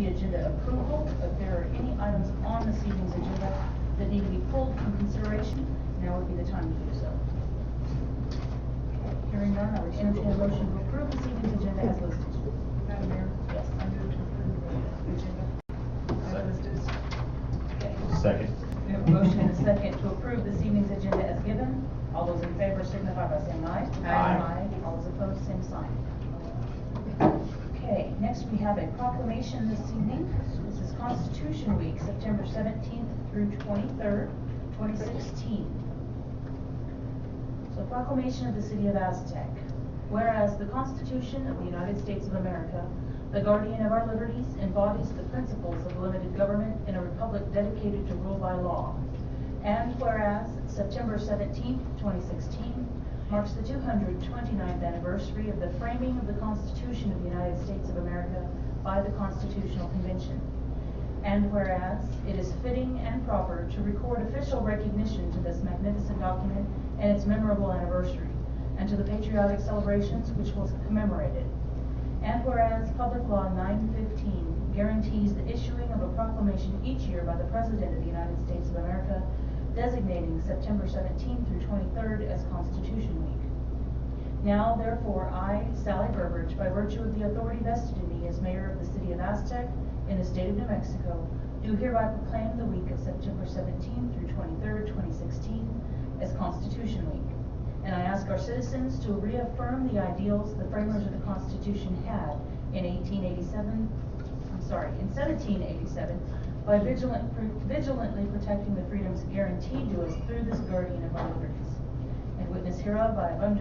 the agenda approval. If there are any items on this evening's agenda that need to be pulled from consideration, now would be the time to do so. Okay, hearing none, I would entertain a motion to approve this evening's agenda as listed. Madam Mayor? Yes. I move to approve the agenda as listed. Okay. Second. We have a motion and a second to approve this evening's agenda as given. All those in favor signify by saying aye. Aye. All those opposed, same sign. Okay, next we have a proclamation this evening. This is Constitution Week, September 17th through 23rd, 2016. So proclamation of the City of Aztec. Whereas the Constitution of the United States of America, the guardian of our liberties, embodies the principles of limited government in a republic dedicated to rule by law. And whereas September 17th, 2016 marks the 229th anniversary of the framing of the Constitution of the United States of America by the Constitutional Convention. And whereas it is fitting and proper to record official recognition to this magnificent document and its memorable anniversary, and to the patriotic celebrations which will commemorate it. And whereas Public Law 915 guarantees the issuing of a proclamation each year by the President of the United States of America designating September 17th through 23rd as Constitution Week. Now, therefore, I, Sally Burbridge, by virtue of the authority vested in me as Mayor of the City of Aztec in the state of New Mexico, do hereby proclaim the week of September 17th through 23rd, 2016 as Constitution Week. And I ask our citizens to reaffirm the ideals the framers of the Constitution had in 1787 by vigilantly protecting the freedoms guaranteed to us through this guardian of our liberties. And witness hereof, I have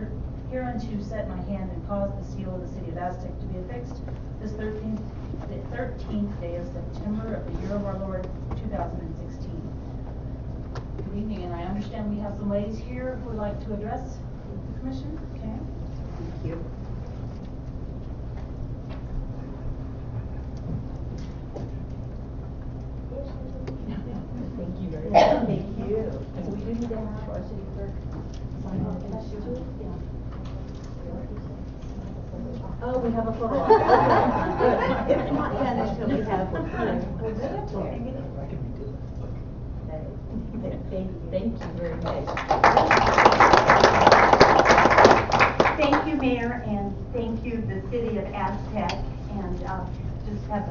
hereunto set my hand and caused the seal of the City of Aztec to be affixed this 13th day of September of the year of our Lord, 2016. Good evening, and I understand we have some ladies here who would like to address the commission. Okay. Thank you. Thank you very much. Thank you. And we do need to have our city clerk sign off this too? Yeah. Oh, we have a photo op. It's not done until we have one. Thank you very much. Thank you, Mayor, and thank you, the City of Aztec, and just have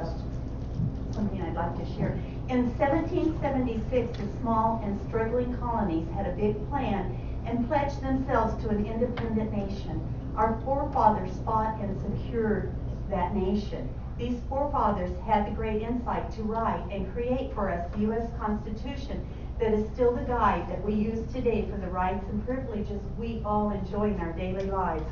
something I'd like to share. In 1776, the small and struggling colonies had a big plan and pledged themselves to an independent nation. Our forefathers fought and secured that nation. These forefathers had the great insight to write and create for us the U.S. Constitution that is still the guide that we use today for the rights and privileges we all enjoy in our daily lives.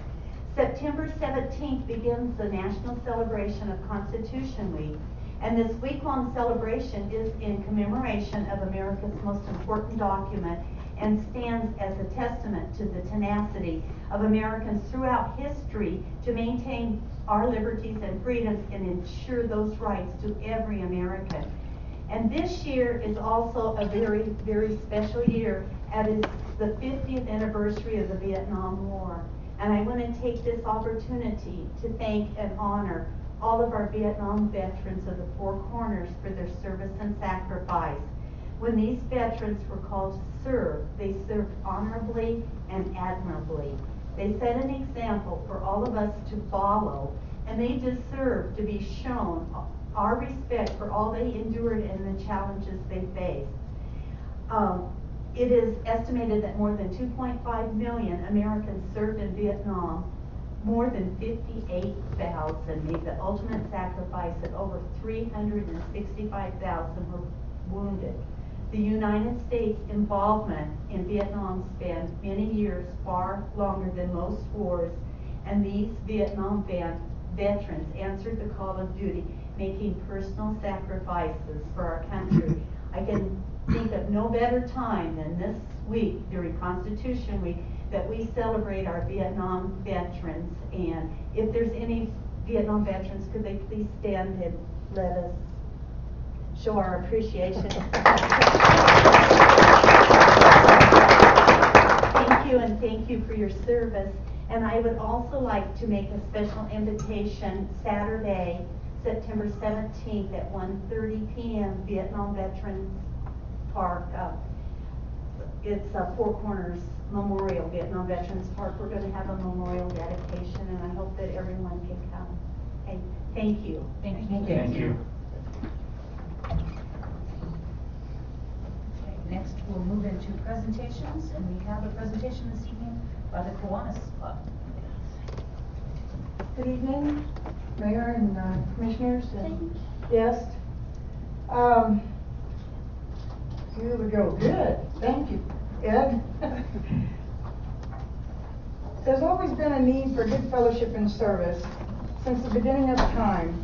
September 17th begins the national celebration of Constitution Week, and this week-long celebration is in commemoration of America's most important document and stands as a testament to the tenacity of Americans throughout history to maintain our liberties and freedoms and ensure those rights to every American. And this year is also a very, very special year, as it's the 50th anniversary of the Vietnam War. And I want to take this opportunity to thank and honor all of our Vietnam veterans of the Four Corners for their service and sacrifice. When these veterans were called to serve, they served honorably and admirably. They set an example for all of us to follow, and they deserve to be shown our respect for all they endured and the challenges they faced. It is estimated that more than 2.5 million Americans served in Vietnam. More than 58,000 made the ultimate sacrifice, and over 365,000 were wounded. The United States' involvement in Vietnam spanned many years, far longer than most wars, and these Vietnam veterans answered the call of duty, making personal sacrifices for our country. I can think of no better time than this week during Constitution Week that we celebrate our Vietnam veterans. And if there's any Vietnam veterans, could they please stand and let us show our appreciation? Thank you, and thank you for your service. And I would also like to make a special invitation Saturday, September 17th at 1:30 p.m. Vietnam Veterans Park. It's Four Corners Memorial, Vietnam Veterans Park. We're going to have a memorial dedication, and I hope that everyone can come. Okay, thank you. Thank you. Thank you. Okay, next we'll move into presentations, and we have a presentation this evening by the Kiwanis Club. Good evening, Mayor and Commissioners and guests. Here we go. Good. Thank you, Ed. There's always been a need for good fellowship and service. Since the beginning of time,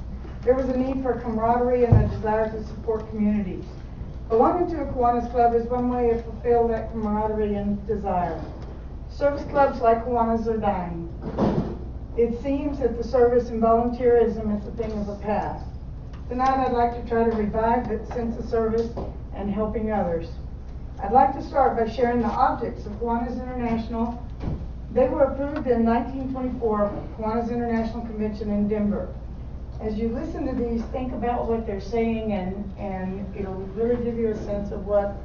there was a need for camaraderie and a desire to support communities. Belonging to a Kiwanis Club is one way to fulfill that camaraderie and desire. Service clubs like Kiwanis are dying. It seems that the service and volunteerism is a thing of the past. Tonight I'd like to try to revive that sense of service and helping others. I'd like to start by sharing the objects of Kiwanis International. They were approved in 1924 Kiwanis International Convention in Denver. As you listen to these, think about what they're saying, and it'll really give you a sense of what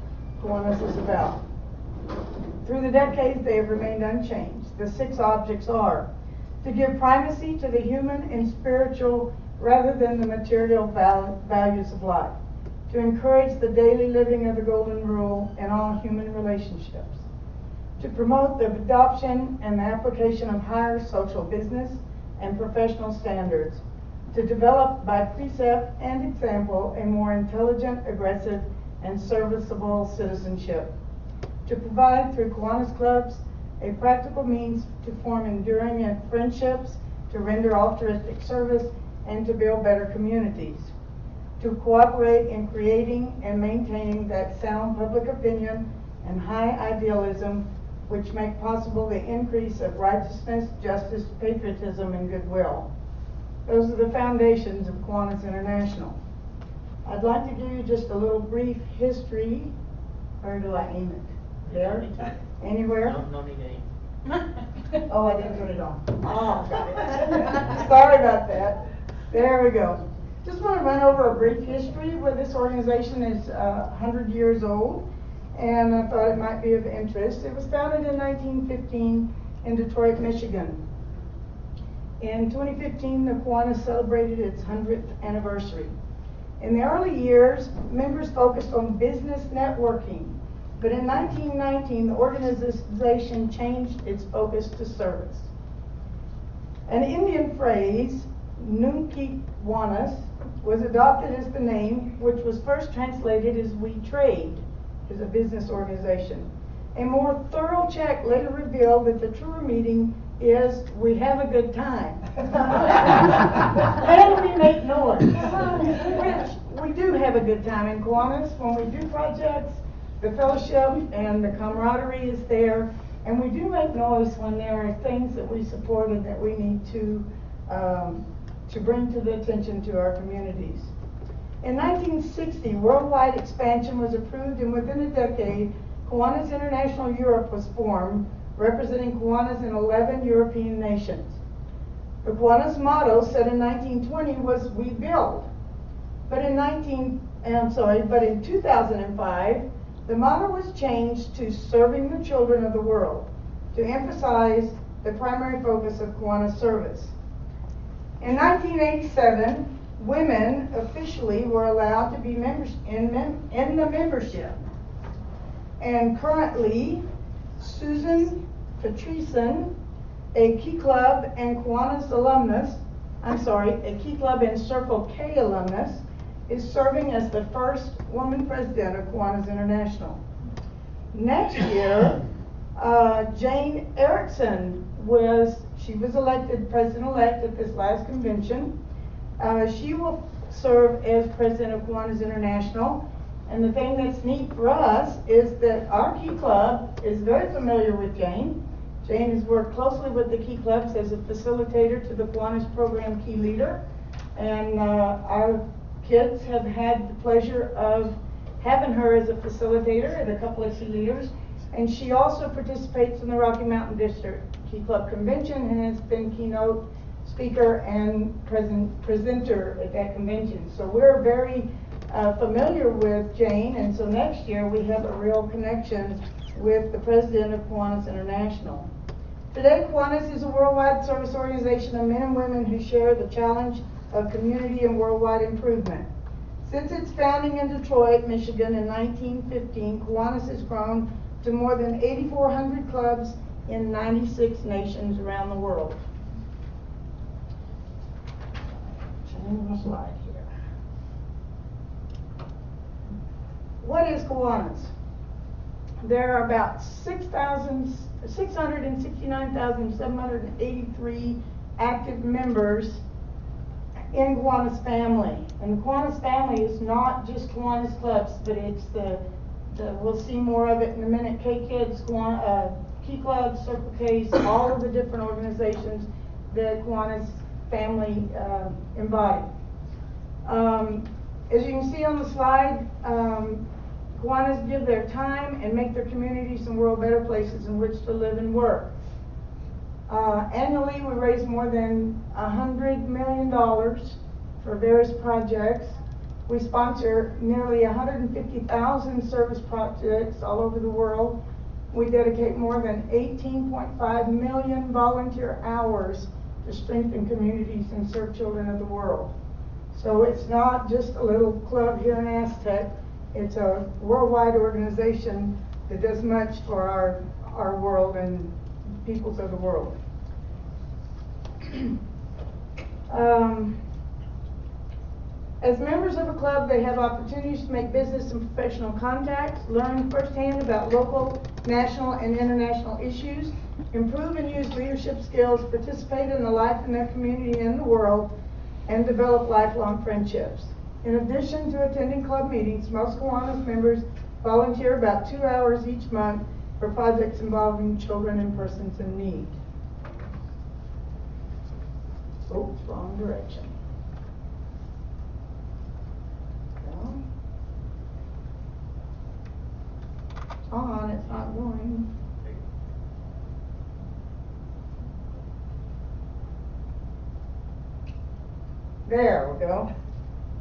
Kiwanis is about. Through the decades, they have remained unchanged. The 6 objects are: to give primacy to the human and spiritual rather than the material values of life, to encourage the daily living of the Golden Rule in all human relationships, to promote the adoption and the application of higher social business and professional standards, to develop by precept and example a more intelligent, aggressive, and serviceable citizenship, to provide through Kiwanis Clubs a practical means to form enduring friendships, to render altruistic service, and to build better communities, to cooperate in creating and maintaining that sound public opinion and high idealism which make possible the increase of righteousness, justice, patriotism, and goodwill. Those are the foundations of Kiwanis International. I'd like to give you just a little brief history. Where do I aim it? There? Anywhere? No need to aim. Oh, I didn't turn it on. Oh, got it. Sorry about that. There we go. Just want to run over a brief history where this organization is 100 years old, and I thought it might be of interest. It was founded in 1915 in Detroit, Michigan. In 2015, the Kiwanis celebrated its 100th anniversary. In the early years, members focused on business networking, but in 1919, the organization changed its focus to service. An Indian phrase, Nunkiwanis, was adopted as the name, which was first translated as "we trade," as a business organization. A more thorough check later revealed that the truer meaning is "we have a good time." And we make noise, which we do have a good time in Kiwanis. When we do projects, the fellowship and the camaraderie is there, and we do make noise when there are things that we support and that we need to bring to the attention to our communities. In 1960, worldwide expansion was approved, and within a decade, Kiwanis International Europe was formed, representing Kiwanis in 11 European nations. The Kiwanis motto, set in 1920, was "We build." But in 2005, the motto was changed to "Serving the children of the world," to emphasize the primary focus of Kiwanis service. In 1987, women officially were allowed to be members in the membership. And currently, Susan Patrician, a Key Club and Kiwanis alumnus, a Key Club and Circle K alumnus, is serving as the first woman president of Kiwanis International. Next year, Jane Erickson was elected president-elect at this last convention. She will serve as president of Kiwanis International. And the thing that's neat for us is that our Key Club is very familiar with Jane. Jane has worked closely with the Key Clubs as a facilitator to the Kiwanis program Key Leader. And our kids have had the pleasure of having her as a facilitator at a couple of Key Leaders. And she also participates in the Rocky Mountain District Key Club Convention and has been keynote speaker and presenter at that convention. So we're very familiar with Jane, and so next year we have a real connection with the president of Kiwanis International. Today, Kiwanis is a worldwide service organization of men and women who share the challenge of community and worldwide improvement. Since its founding in Detroit, Michigan in 1915, Kiwanis has grown to more than 8,400 clubs in 96 nations around the world. Change the slide here. What is Kiwanis? There are about 669,783 active members in Kiwanis family. And the Kiwanis family is not just Kiwanis clubs, but it's we'll see more of it in a minute, K-Kids, Key Clubs, Circle K's, all of the different organizations that Kiwanis family embody. As you can see on the slide, Kiwanis give their time and make their communities and world better places in which to live and work. Annually, we raise more than $100 million for various projects. We sponsor nearly 150,000 service projects all over the world. We dedicate more than 18.5 million volunteer hours to strengthen communities and serve children of the world. So it's not just a little club here in Aztec. It's a worldwide organization that does much for our world and peoples of the world. As members of a club, they have opportunities to make business and professional contacts, learn firsthand about local, national, and international issues, improve and use leadership skills, participate in the life in their community and the world, and develop lifelong friendships. In addition to attending club meetings, most Kiwanis members volunteer about 2 hours each month for projects involving children and persons in need. Oops, wrong direction. Well, it's on, it's not going. There we go.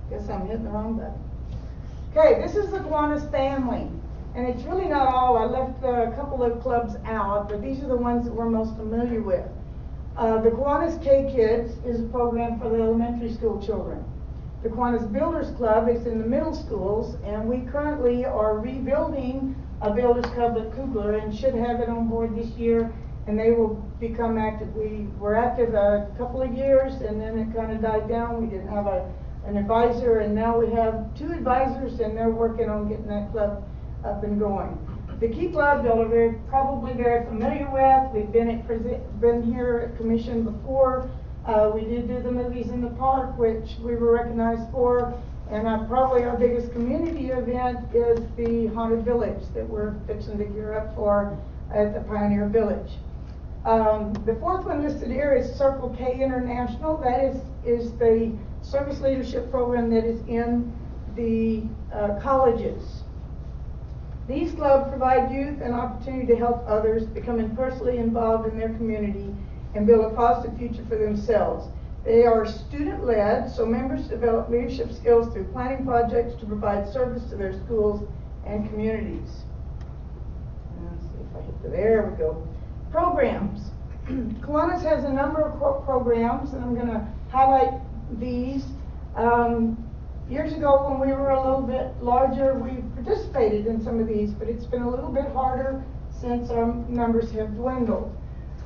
Guess I'm hitting the wrong button. Okay, this is the Kiwanis family. And it's really not all. I left a couple of clubs out, but these are the ones that we're most familiar with. The Kiwanis K-Kids is a program for the elementary school children. The Kiwanis Builders Club is in the middle schools, and we currently are rebuilding a Builders Club at Kugler and should have it on board this year, and they will become active. We were active a couple of years, and then it kind of died down. We didn't have an advisor, and now we have 2 advisors, and they're working on getting that club up and going. The Key Club, y'all are probably very familiar with. We've been here at Commission before. We did do the movies in the park, which we were recognized for, and probably our biggest community event is the Haunted Village that we're fixing to gear up for at the Pioneer Village. The 4th one listed here is Circle K International. That is the service leadership program that is in the colleges. These clubs provide youth an opportunity to help others, becoming personally involved in their community and build a positive future for themselves. They are student-led, so members develop leadership skills through planning projects to provide service to their schools and communities. Let's see if I hit there we go. Programs. Kiwanis has a number of programs, and I'm going to highlight these. Years ago, when we were a little bit larger, we participated in some of these, but it's been a little bit harder since our numbers have dwindled.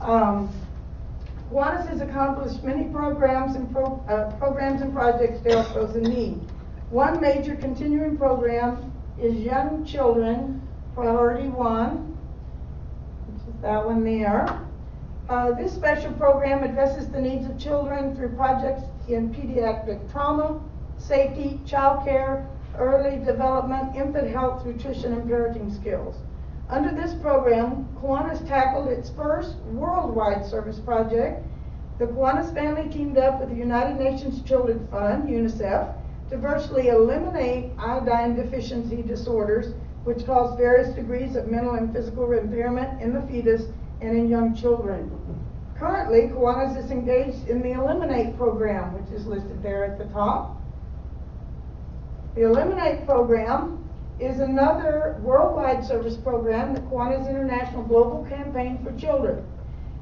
Kiwanis has accomplished many programs and projects to help those in need. One major continuing program is Young Children Priority 1, which is that one there. This special program addresses the needs of children through projects in pediatric trauma, safety, child care, early development, infant health, nutrition, and parenting skills. Under this program, Kiwanis tackled its first worldwide service project. The Kiwanis family teamed up with the United Nations Children's Fund, UNICEF, to virtually eliminate iodine deficiency disorders, which cause various degrees of mental and physical impairment in the fetus and in young children. Currently, Kiwanis is engaged in the Eliminate program, which is listed there at the top. The Eliminate program is another worldwide service program, the Kiwanis International Global Campaign for Children.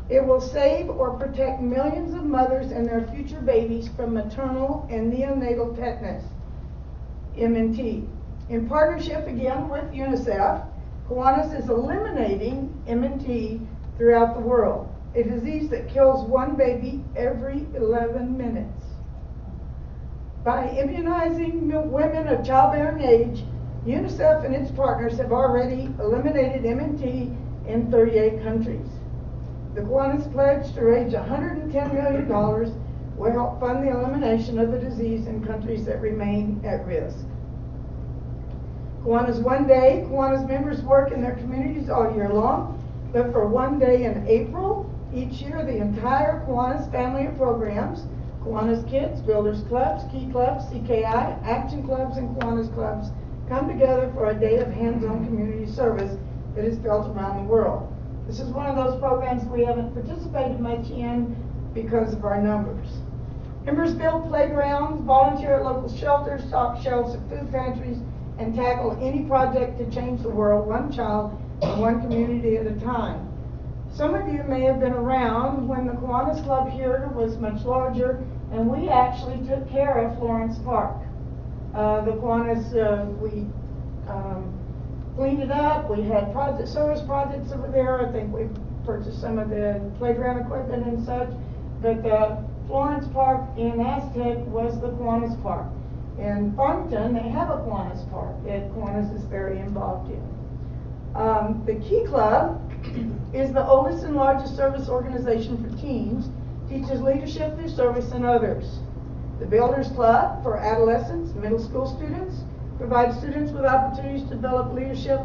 It will save or protect millions of mothers and their future babies from maternal and neonatal tetanus, MNT. In partnership again with UNICEF, Kiwanis is eliminating MNT throughout the world, a disease that kills one baby every 11 minutes. By immunizing women of childbearing age, UNICEF and its partners have already eliminated MNT in 38 countries. The Kiwanis pledge to raise $110 million will help fund the elimination of the disease in countries that remain at risk. Kiwanis One Day. Kiwanis members work in their communities all year long, but for one day in April each year, the entire Kiwanis family of programs, Kiwanis Kids, Builders Clubs, Key Clubs, CKI, Action Clubs, and Kiwanis Clubs come together for a day of hands-on community service that is felt around the world. This is one of those programs we haven't participated much in because of our numbers. Members build playgrounds, volunteer at local shelters, stock shelves at food pantries, and tackle any project to change the world one child and one community at a time. Some of you may have been around when the Kiwanis Club here was much larger, and we actually took care of Florence Park. The Kiwanis, we cleaned it up. We had service projects over there. I think we purchased some of the playground equipment and such. But Florence Park in Aztec was the Kiwanis Park. In Farmington, they have a Kiwanis Park that Kiwanis is very involved in. The Key Club is the oldest and largest service organization for teens, teaches leadership through service and others. The Builders Club for adolescents, middle school students, provides students with opportunities to develop leadership,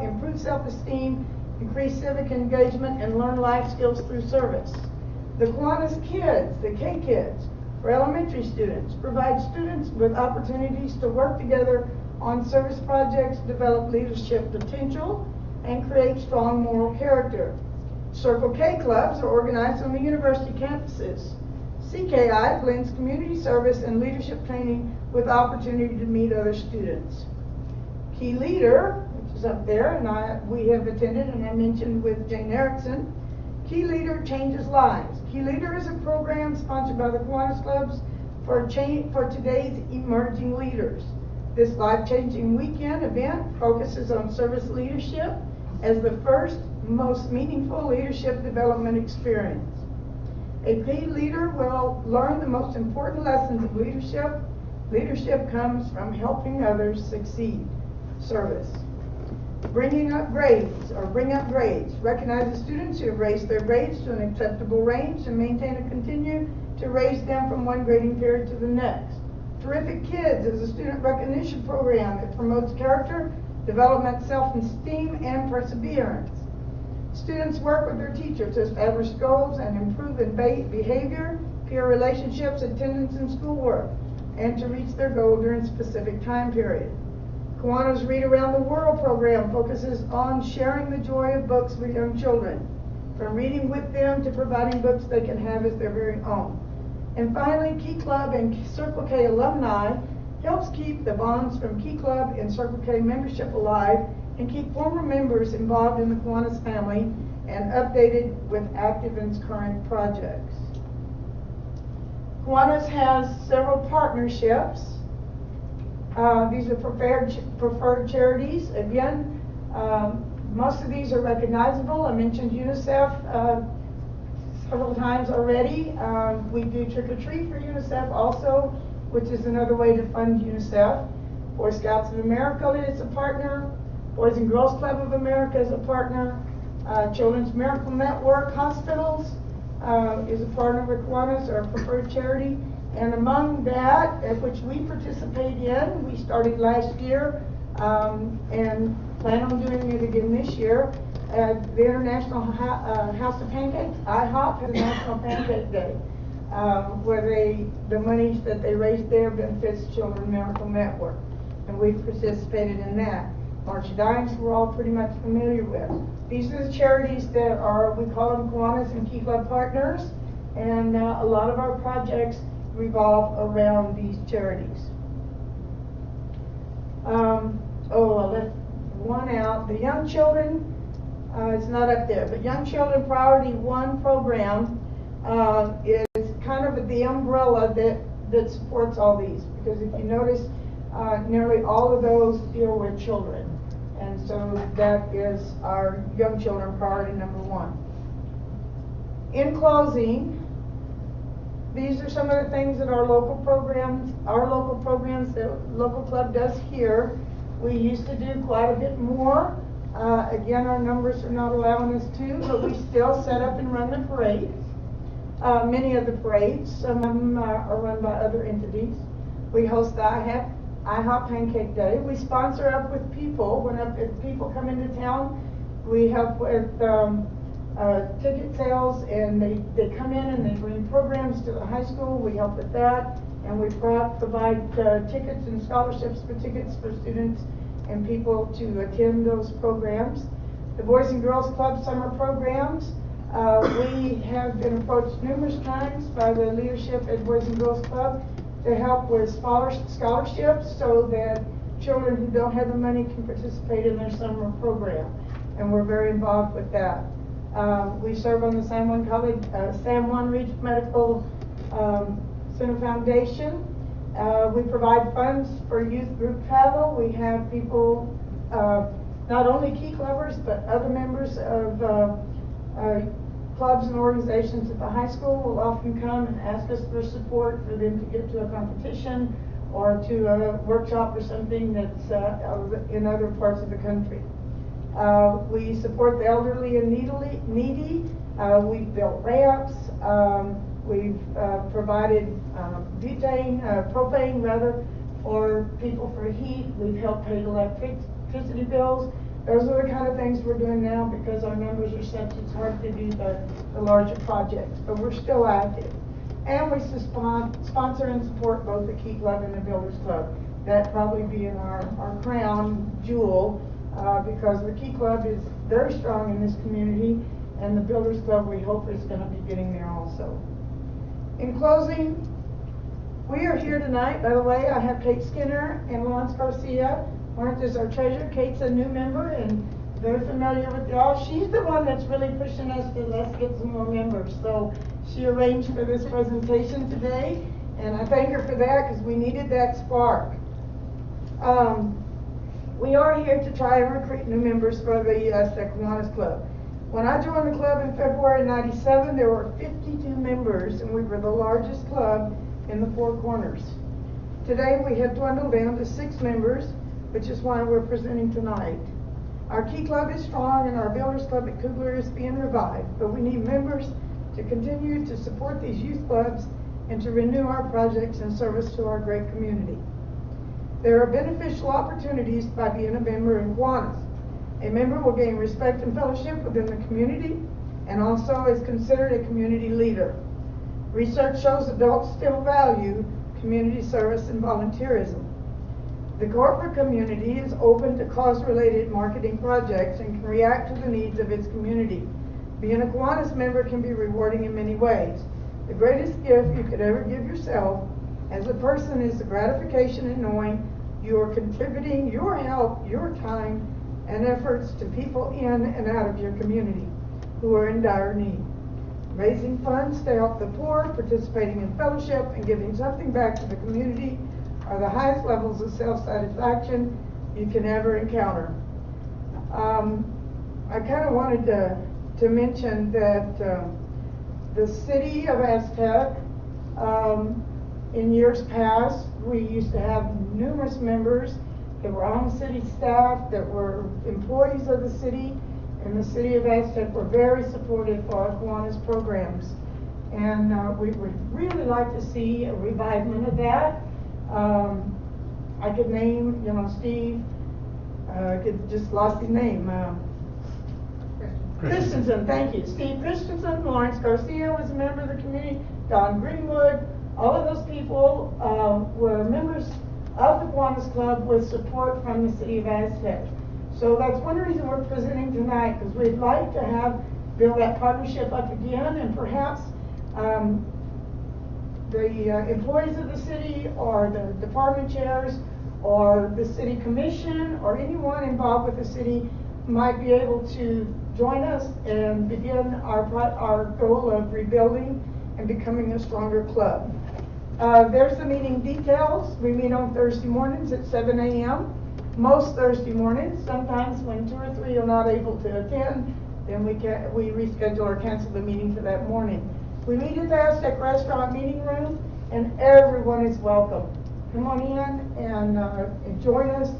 improve self-esteem, increase civic engagement, and learn life skills through service. The Kiwanis Kids, the K-Kids, for elementary students, provides students with opportunities to work together on service projects, develop leadership potential, and create strong moral character. Circle K clubs are organized on the university campuses. CKI blends community service and leadership training with opportunity to meet other students. Key Leader, which is up there, and we have attended, and I mentioned with Jane Erickson. Key Leader changes lives. Key Leader is a program sponsored by the Kiwanis Clubs for today's emerging leaders. This life-changing weekend event focuses on service leadership as the first, most meaningful leadership development experience. A key leader will learn the most important lessons of leadership. Leadership comes from helping others succeed. Service. Bring up grades. Recognizes students who have raised their grades to an acceptable range and maintain and continue to raise them from one grading period to the next. Terrific Kids is a student recognition program that promotes character, development, self-esteem, and perseverance. Students work with their teachers to establish goals and improve in behavior, peer relationships, attendance, and schoolwork, and to reach their goal during a specific time period. Kiwanis Read Around the World program focuses on sharing the joy of books with young children, from reading with them to providing books they can have as their very own. And finally, Key Club and Circle K alumni helps keep the bonds from Key Club and Circle K membership alive and keep former members involved in the Kiwanis family and updated with active and current projects. Kiwanis has several partnerships. These are preferred charities. Again, most of these are recognizable. I mentioned UNICEF several times already. We do Trick or Treat for UNICEF also, which is another way to fund UNICEF. Boy Scouts of America is a partner. Boys and Girls Club of America is a partner. Children's Miracle Network Hospitals is a partner with Kiwanis, our preferred charity. And among that, which we participate in, we started last year and plan on doing it again this year. The International House of Pancakes, IHOP, has a National Pancake Day, where the monies that they raise there benefits Children's Miracle Network, and we've participated in that. March of Dimes we're all pretty much familiar with. These are the charities that are, we call them Kiwanis and Key Club partners, and a lot of our projects revolve around these charities. I left one out. The Young Children, it's not up there, but Young Children Priority 1 program is kind of the umbrella that supports all these, because if you notice, nearly all of those deal with children. And so that is our Young Children Priority number 1. In closing, these are some of the things that our local programs that local club does here. We used to do quite a bit more. Again, our numbers are not allowing us to, but we still set up and run the parades. Many of the parades, some of them are run by other entities. We host the IHOP Pancake Day. We sponsor up with people. If people come into town, we help with ticket sales, and they come in and they bring programs to the high school. We help with that, and we provide tickets and scholarships for tickets for students and people to attend those programs. The Boys and Girls Club summer programs, we have been approached numerous times by the leadership at Boys and Girls Club to help with scholarships so that children who don't have the money can participate in their summer program, and we're very involved with that. We serve on the San Juan Regional Medical Center Foundation. We provide funds for youth group travel. We have people, not only Key Clubbers, but other members of clubs and organizations at the high school will often come and ask us for support for them to get to a competition or to a workshop or something that's in other parts of the country. We support the elderly and needy. We've built ramps. We've provided propane for people for heat. We've helped pay electricity bills. Those are the kind of things we're doing now because our numbers are such, it's hard to do the larger projects, but we're still active. And we sponsor and support both the Key Club and the Builders Club. That probably being our crown jewel, because the Key Club is very strong in this community, and the Builders Club we hope is going to be getting there also. In closing, we are here tonight. By the way, I have Kate Skinner and Lawrence Garcia. Lawrence is our treasurer. Kate's a new member and very familiar with y'all. She's the one that's really pushing us to let's get some more members. So she arranged for this presentation today, and I thank her for that because we needed that spark. We are here to try and recruit new members for the Aztec Kiwanis Club. When I joined the club in February '97, there were 52 members, and we were the largest club in the Four Corners. Today we have dwindled down to 6 members, which is why we're presenting tonight. Our Key Club is strong, and our Builders Club at Kugler is being revived, but we need members to continue to support these youth clubs and to renew our projects in service to our great community. There are beneficial opportunities by being a member in Kiwanis. A member will gain respect and fellowship within the community and also is considered a community leader. Research shows adults still value community service and volunteerism. The corporate community is open to cause-related marketing projects and can react to the needs of its community. Being a Kiwanis member can be rewarding in many ways. The greatest gift you could ever give yourself as a person is the gratification in knowing you are contributing your help, your time, and efforts to people in and out of your community who are in dire need. Raising funds to help the poor, participating in fellowship, and giving something back to the community are the highest levels of self-satisfaction you can ever encounter. I kind of wanted to mention that the city of Aztec, in years past, we used to have numerous members that were on city staff, that were employees of the city, and the city of Aztec were very supportive for our Kiwanis programs. And we would really like to see a revivement of that. I could name, Steve, I just lost his name. Christensen, thank you. Steve Christensen, Lawrence Garcia was a member of the community, Don Greenwood, all of those people were members of the Kiwanis Club with support from the city of Aztec. So that's one reason we're presenting tonight, because we'd like to build that partnership up again, and perhaps the employees of the city, or the department chairs, or the city commission, or anyone involved with the city might be able to join us and begin our goal of rebuilding and becoming a stronger club. There's the meeting details. We meet on Thursday mornings at 7 a.m. Most Thursday mornings. Sometimes when 2 or 3 are not able to attend, then we reschedule or cancel the meeting for that morning. We meet at the Aztec Restaurant meeting room, and everyone is welcome. Come on in and join us.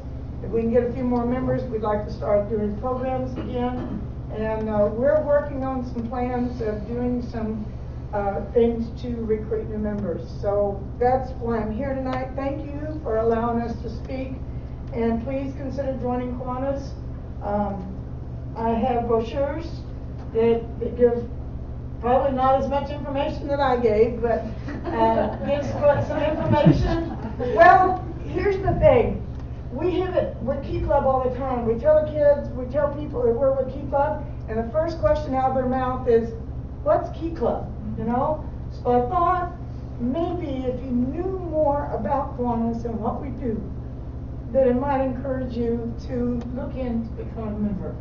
If we can get a few more members, we'd like to start doing programs again. And we're working on some plans of doing some things to recruit new members. So that's why I'm here tonight. Thank you for allowing us to speak. And please consider joining Kiwanis. I have brochures that give probably not as much information that I gave, but gives some information. Well, here's the thing. We have it with Key Club all the time. We tell the kids, we tell people that we're with Key Club, and the first question out of their mouth is, what's Key Club? You know? So I thought maybe if you knew more about Kiwanis and what we do, that it might encourage you to look in to become a member.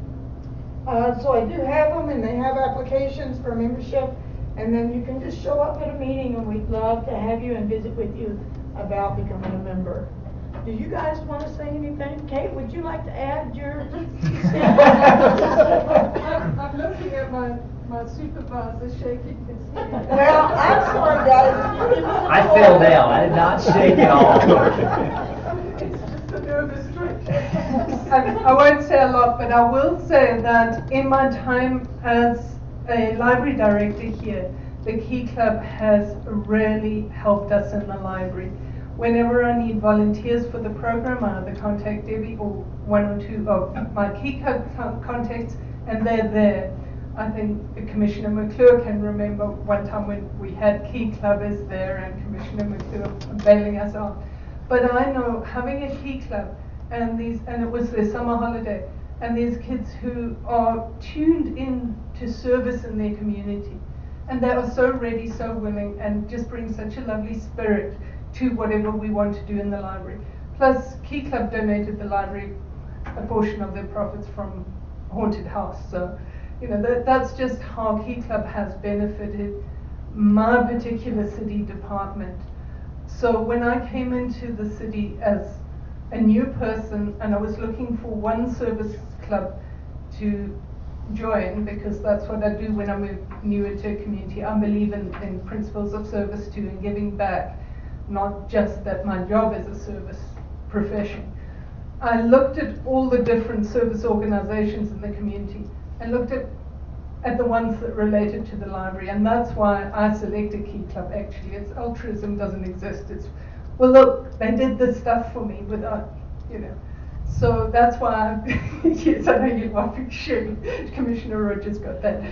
So I do have them, and they have applications for membership, and then you can just show up at a meeting, and we'd love to have you and visit with you about becoming a member. Do you guys want to say anything? Kate, would you like to add your... I'm looking at my supervisor shaking his head. Well, I'm sorry, guys. I fell down. I did not shake at all. It's just a nervous trick. I won't say a lot, but I will say that in my time as a library director here, the Key Club has really helped us in the library. Whenever I need volunteers for the program, I either contact Debbie or one or two of my Key Club contacts, and they're there. I think Commissioner McClure can remember one time when we had Key Clubbers there and Commissioner McClure bailing us out. But I know having a Key Club and it was their summer holiday, and these kids who are tuned in to service in their community, and they are so ready, so willing, and just bring such a lovely spirit to whatever we want to do in the library. Plus, Key Club donated the library a portion of their profits from Haunted House. So, you know, that's just how Key Club has benefited my particular city department. So when I came into the city as a new person, and I was looking for one service club to join, because that's what I do when I move new into a community. I believe in principles of service too, and giving back. Not just that my job is a service profession. I looked at all the different service organizations in the community and looked at the ones that related to the library, and that's why I selected Key Club. Actually, it's altruism doesn't exist. It's, well, look, they did this stuff for me without, you know. So that's why yes, I know you're laughing, sure, Commissioner Rogers got that.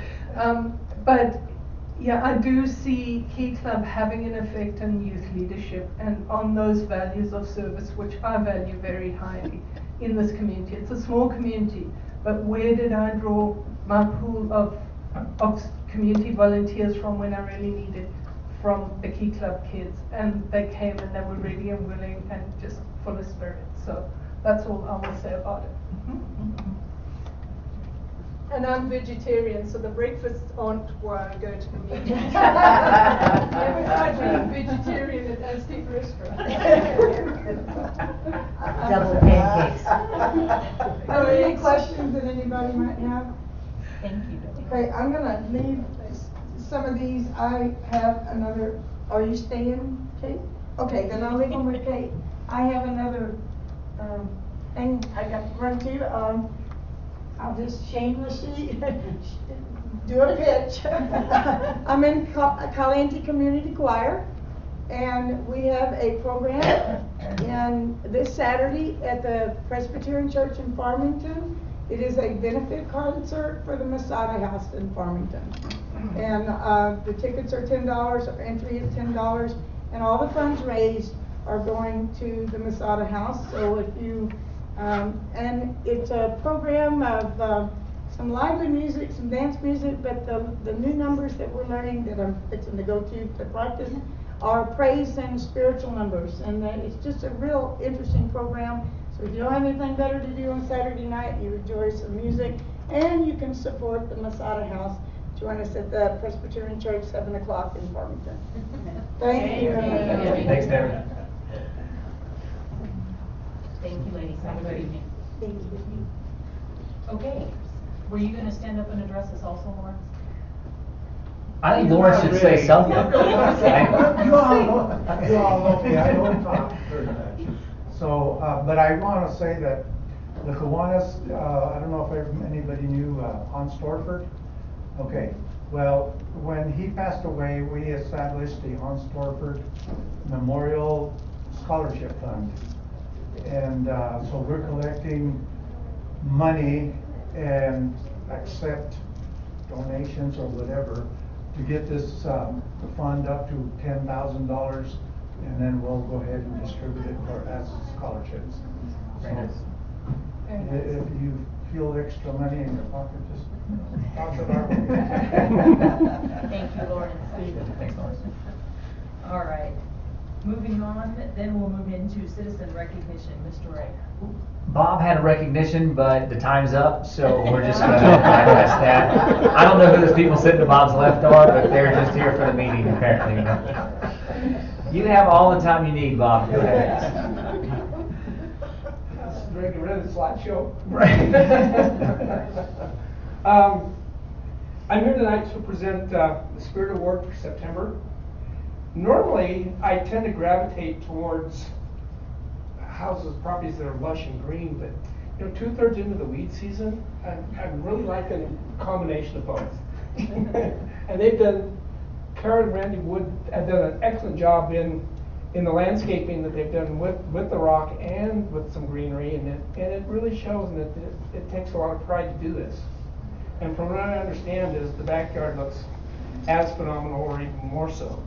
But yeah, I do see Key Club having an effect on youth leadership and on those values of service, which I value very highly in this community. It's a small community, but where did I draw my pool of community volunteers from when I really needed? From the Key Club kids, and they came and they were ready and willing and just full of spirit. So that's all I will say about it. And I'm vegetarian, so the breakfasts aren't where I go to the meeting. Never tried being vegetarian at Aztec restaurant. Double pancakes. Are there any questions that anybody might have? Thank you. Okay, I'm gonna leave some of these. I have another. Are you staying, Kate? Okay, then I'll leave them with Kate. I have another thing I got to run to. I'll just shamelessly do a pitch. I'm in Caliente Community Choir, and we have a program this Saturday at the Presbyterian Church in Farmington. It is a benefit concert for the Masada House in Farmington. And the tickets are $10, entry is $10, and all the funds raised are going to the Masada House. So if you And it's a program of some lively music, some dance music, but the new numbers that we're learning that I'm fixing to go to practice are praise and spiritual numbers. And it's just a real interesting program. So if you don't have anything better to do on Saturday night, you enjoy some music, and you can support the Masada House. Join us at the Presbyterian Church, 7 o'clock in Farmington. Thank you. Thanks, Debbie. Thank you, ladies. Have a good evening. Thank you. Okay, were you gonna stand up and address us also, Lawrence? I think Lawrence should say something. You all know me, I don't talk very much. So, but I want to say that the Kiwanis, I don't know if anybody knew Hans Storford. Okay, well, when he passed away, we established the Hans Storford Memorial Scholarship Fund. And so we're collecting money and accept donations or whatever to get this fund up to $10,000, and then we'll go ahead and distribute it as scholarships. Very nice. If you feel extra money in your pocket, just toss it our way. Thank you, Lawrence. Thanks, Lawrence. All right, moving on, then we'll move into citizen recognition. Mr. Ray. Bob had a recognition, but the time's up, so we're just going to bypass that. I don't know who those people sitting to Bob's left are, but they're just here for the meeting, apparently. You have all the time you need, Bob. Go ahead. Get rid of the slideshow. Right. I'm here tonight to present the Spirit Award for September. Normally, I tend to gravitate towards houses, properties that are lush and green, but 2/3 into the weed season, I'm really liking a combination of both. And they've done, Karen and Randy Wood have done an excellent job in the landscaping that they've done with the rock and with some greenery, and it really shows that it takes a lot of pride to do this. And from what I understand is the backyard looks as phenomenal or even more so.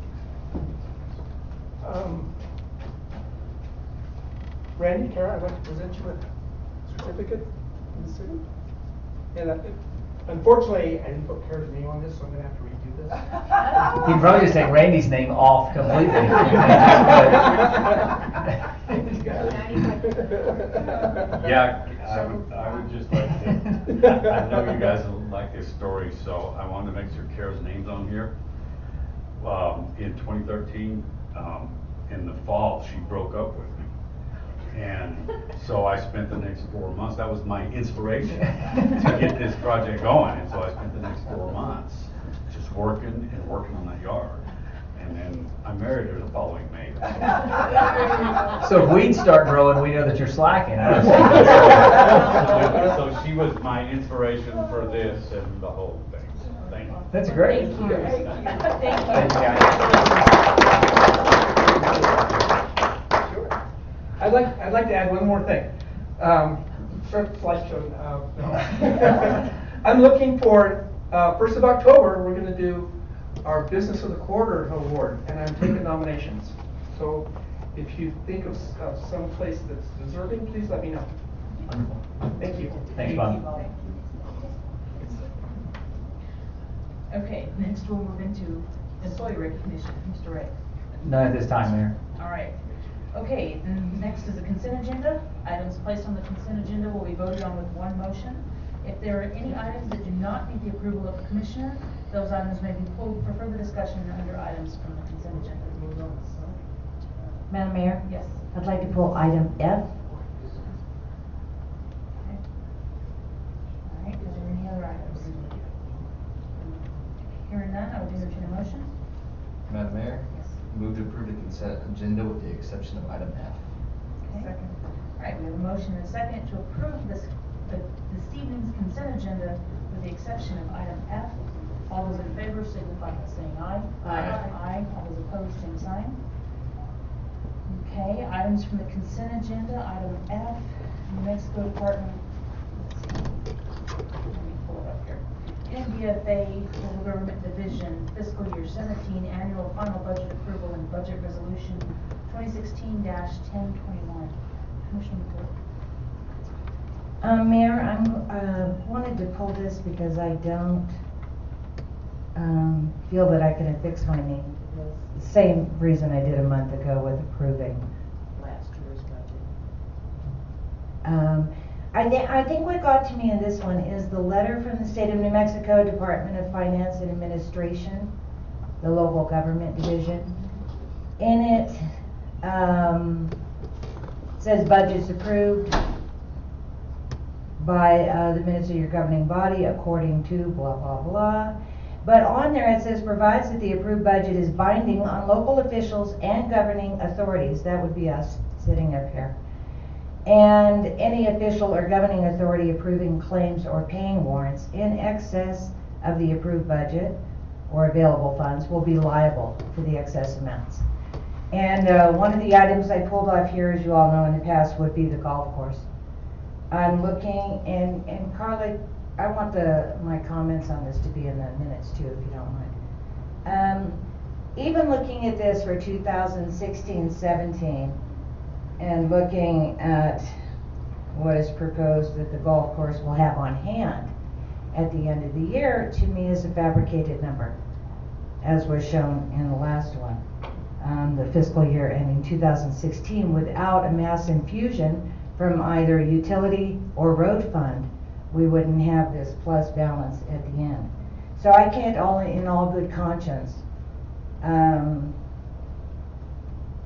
Randy, Kara, I'd like to present you with a certificate in the city. And unfortunately, I didn't put Kara's name on this, so I'm going to have to redo this. You can probably just take Randy's name off completely. Yeah, I would just like to, I know you guys like this story, so I wanted to make sure Kara's name's on here. In 2013, in the fall, she broke up with me. And so I spent the next 4 months, that was my inspiration to get this project going. And so I spent the next 4 months just working on that yard. And then I married her the following May. So if weeds start growing, we know that you're slacking. So she was my inspiration for this and the whole thing. So thank you. That's great. Thank you. Thanks, guys. I'd like to add one more thing. Start the slideshow. No. I'm looking for 1st of October. We're going to do our Business of the Quarter award, and I'm taking nominations. So if you think of some place that's deserving, please let me know. Wonderful. Thank you. Thanks, Bob. Okay, next we'll move into employee recognition. Mr. Ray. None at this time, Mayor. All right. Okay, then next is the consent agenda. Items placed on the consent agenda will be voted on with one motion. If there are any items that do not need the approval of the commissioner, those items may be pulled for further discussion under items from the consent agenda. Madam Mayor? Yes. I'd like to pull item F. Okay. All right, is there any other items? Hearing none, I would entertain a motion. Madam Mayor? Yes. Move to approve the consent agenda with the exception of item F. Okay. Second. All right, we have a motion and a second to approve this evening's consent agenda with the exception of item F. All those in favor signify by saying aye. Aye. Aye. All those opposed, same sign. Okay, items from the consent agenda, item F, New Mexico Department, let's see, let me pull it up here. NDFA Local Government Division Fiscal Year 17 Annual Final Budget Approval and Budget Resolution 2016-1021. Commissioner report. Mayor, wanted to pull this because I don't feel that I can affix my name to this. Same reason I did a month ago with approving Last year's budget. I think what got to me in this one is the letter from the State of New Mexico Department of Finance and Administration, the local government division. In it, says budgets approved by the minutes of your governing body according to blah, blah, blah. But on there it says provides that the approved budget is binding on local officials and governing authorities. That would be us sitting up here. And any official or governing authority approving claims or paying warrants in excess of the approved budget or available funds will be liable for the excess amounts. And one of the items I pulled off here, as you all know in the past, would be the golf course. I'm looking, and Carla, I want my comments on this to be in the minutes too, if you don't mind. Even looking at this for 2016-17, and looking at what is proposed that the golf course will have on hand at the end of the year, to me is a fabricated number, as was shown in the last one. The fiscal year ending 2016, without a mass infusion from either utility or road fund, we wouldn't have this plus balance at the end. So I can't in all good conscience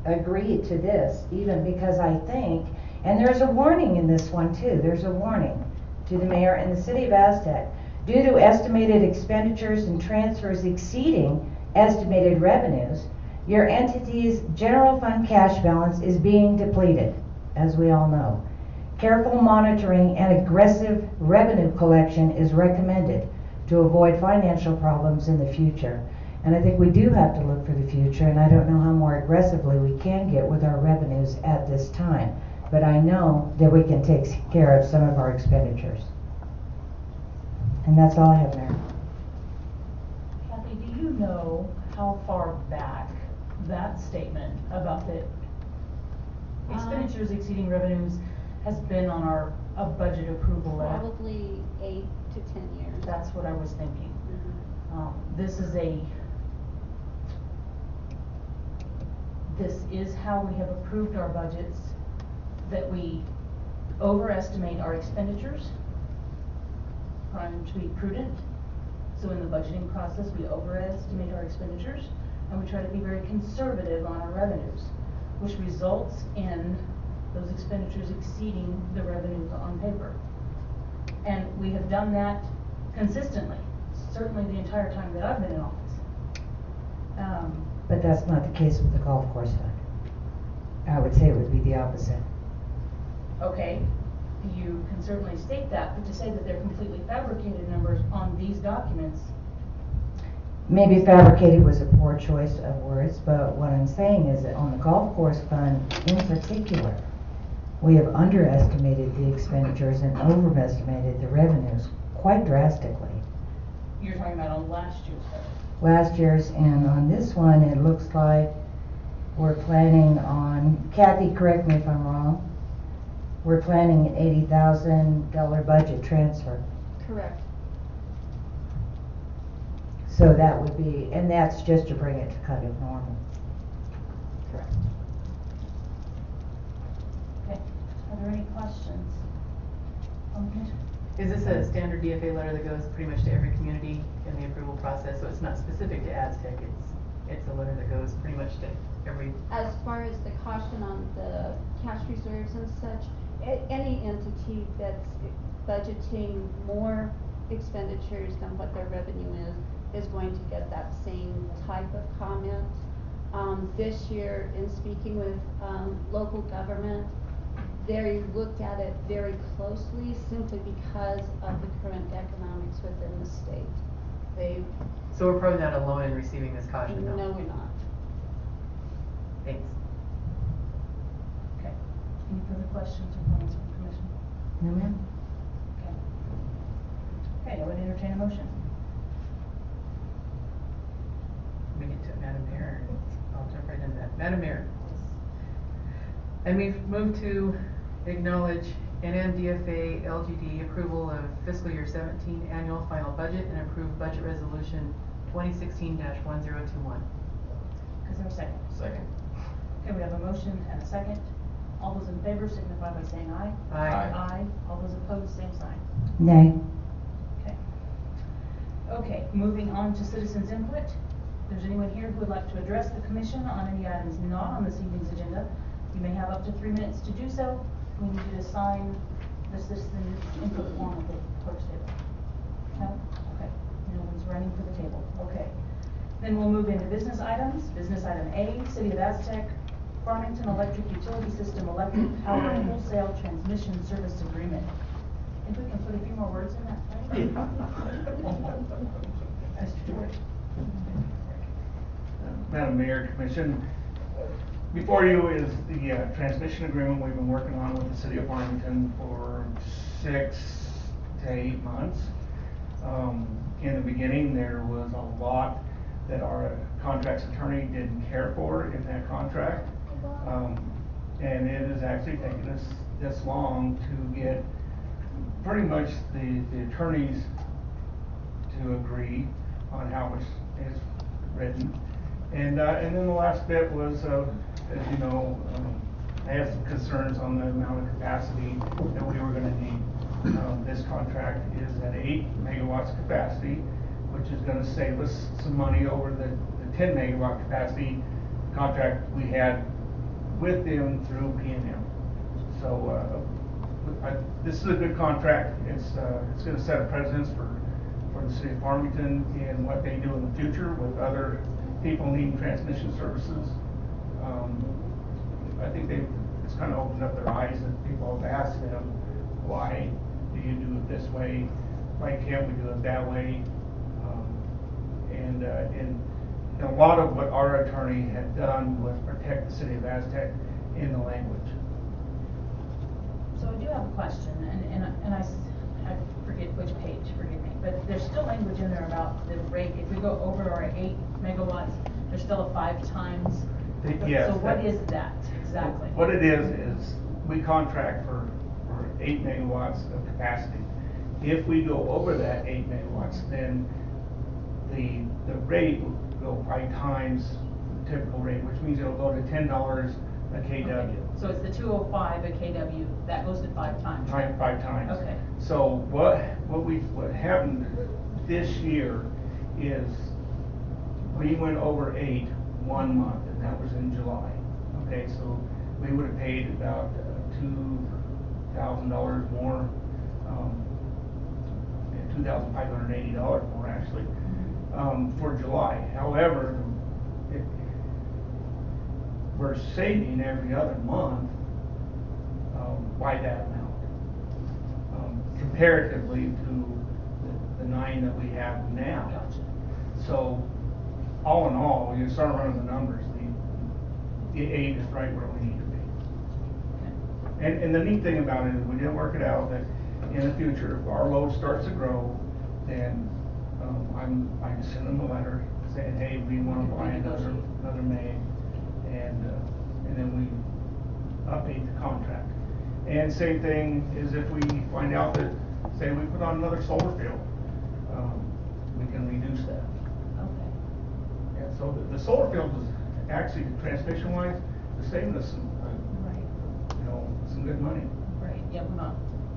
agree to this, even because I think, and there's a warning in this one too, there's a warning to the mayor and the city of Aztec. Due to estimated expenditures and transfers exceeding estimated revenues, your entity's general fund cash balance is being depleted, as we all know. Careful monitoring and aggressive revenue collection is recommended to avoid financial problems in the future. And I think we do have to look for the future, and I don't know how more aggressively we can get with our revenues at this time. But I know that we can take care of some of our expenditures. And that's all I have, Mayor. Kathy, do you know how far back that statement about the expenditures exceeding revenues has been on our budget approval? Probably 8 to 10 years. That's what I was thinking. This is how we have approved our budgets, that we overestimate our expenditures, trying to be prudent. So in the budgeting process, we overestimate our expenditures, and we try to be very conservative on our revenues, which results in those expenditures exceeding the revenues on paper. And we have done that consistently, certainly the entire time that I've been in office. But that's not the case with the golf course fund. I would say it would be the opposite. Okay, you can certainly state that, but to say that they're completely fabricated numbers on these documents. Maybe fabricated was a poor choice of words, but what I'm saying is that on the golf course fund in particular, we have underestimated the expenditures and overestimated the revenues quite drastically. You're talking about on last year's budget. Last year's, and on this one, it looks like we're planning on, Kathy, correct me if I'm wrong, we're planning an $80,000 budget transfer. Correct. So that would be, and that's just to bring it to kind of normal. Correct. Okay, are there any questions on the commission? Is this a standard DFA letter that goes pretty much to every community in the approval process? So it's not specific to Aztec, it's a letter that goes pretty much to every... As far as the caution on the cash reserves and such, any entity that's budgeting more expenditures than what their revenue is going to get that same type of comment. This year, in speaking with local government, they looked at it very closely simply because of the current economics within the state. So we're probably not alone in receiving this caution, No, we're not. Thanks. Okay, any further questions or comments from the commission? No, ma'am? Okay. Okay, I would entertain a motion. We get to Madam Mayor, I'll jump right into that. Madam Mayor, and we've moved to acknowledge NMDFA LGD approval of fiscal year 17 annual final budget and approve budget resolution 2016-1021. Is there a second? Second. Okay, we have a motion and a second. All those in favor signify by saying aye. Aye. Aye. All those opposed, same sign. Nay. Okay. Okay, moving on to citizens' input. If there's anyone here who would like to address the commission on any items not on this evening's agenda, you may have up to 3 minutes to do so. We need you to sign the citizen input form at the clerk's table. No? Okay. No one's running for the table. Okay. Then we'll move into business items. Business item A, City of Aztec, Farmington Electric Utility System Electric Power Wholesale Transmission Service Agreement. I think we can put a few more words in that, right? Mr. George. Madam Mayor, Commission, before you is the transmission agreement we've been working on with the City of Farmington for 6 to 8 months. In the beginning, there was a lot that our contracts attorney didn't care for in that contract. And it has actually taken us this long to get pretty much the attorneys to agree on how much is written. And then the last bit was, as you know, I had some concerns on the amount of capacity that we were going to need. This contract is at 8 megawatts capacity, which is going to save us some money over the 10 megawatt capacity contract we had with them through P&M. So this is a good contract. It's going to set a precedence for the City of Farmington and what they do in the future with other people needing transmission services. I think it's kind of opened up their eyes, and people have asked them, why do you do it this way? Why can't we do it that way? And a lot of what our attorney had done was protect the City of Aztec in the language. So I do have a question, and I forget which page, forgive me, but there's still language in there about the rate. If we go over our 8 megawatts, there's still a 5 times. Yes. So what is that exactly? What it is we contract for 8 megawatts of capacity. If we go over that 8 megawatts, then the rate will go 5 times the typical rate, which means it'll go to $10 a kW. Okay. So it's the 205 a kW, that goes to 5 times. 5 times. Okay. So what happened this year is we went over 8 1 month, and that was in July. Okay, so we would have paid about $2,000 more, $2,580 more actually, for July. However, we're saving every other month by that amount, comparatively to the 9 that we have now. Gotcha. So, all in all, you start running the numbers, the 8 is right where we need to be. Okay. And the neat thing about it is we didn't work it out that in the future, if our load starts to grow, then I can send them a letter saying, hey, we want to buy another meg, and then we update the contract. And same thing is if we find out that, say we put on another solar field, we can reduce that. Okay. Yeah, so the solar field is actually, transmission-wise, is saving us some, Right. some good money. Right. Yeah, we're not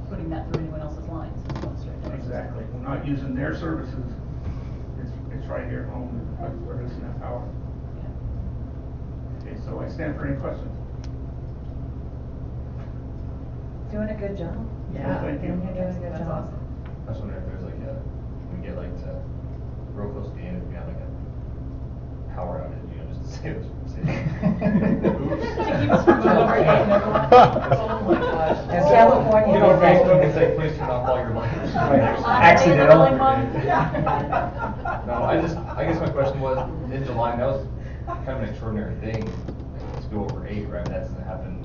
putting that through anyone else's lines. It's going straight to us. Exactly. We're not using their services. It's right here at home. We're producing that power. Yeah. Okay, so I stand for any questions. Doing a good job. Yeah, thank you. You're doing a good That's job. awesome. I was wondering if there's like can we get like to real close to the end, if we have like a power outage, just to save us from sitting. Oops. To keep us from going over 8 megawatts. Oh my gosh. As California. You know, Facebook can say, please turn off all your lights. Accidental. No, I guess my question was, in July, that was kind of an extraordinary thing, like, to go over 8, right? That doesn't happen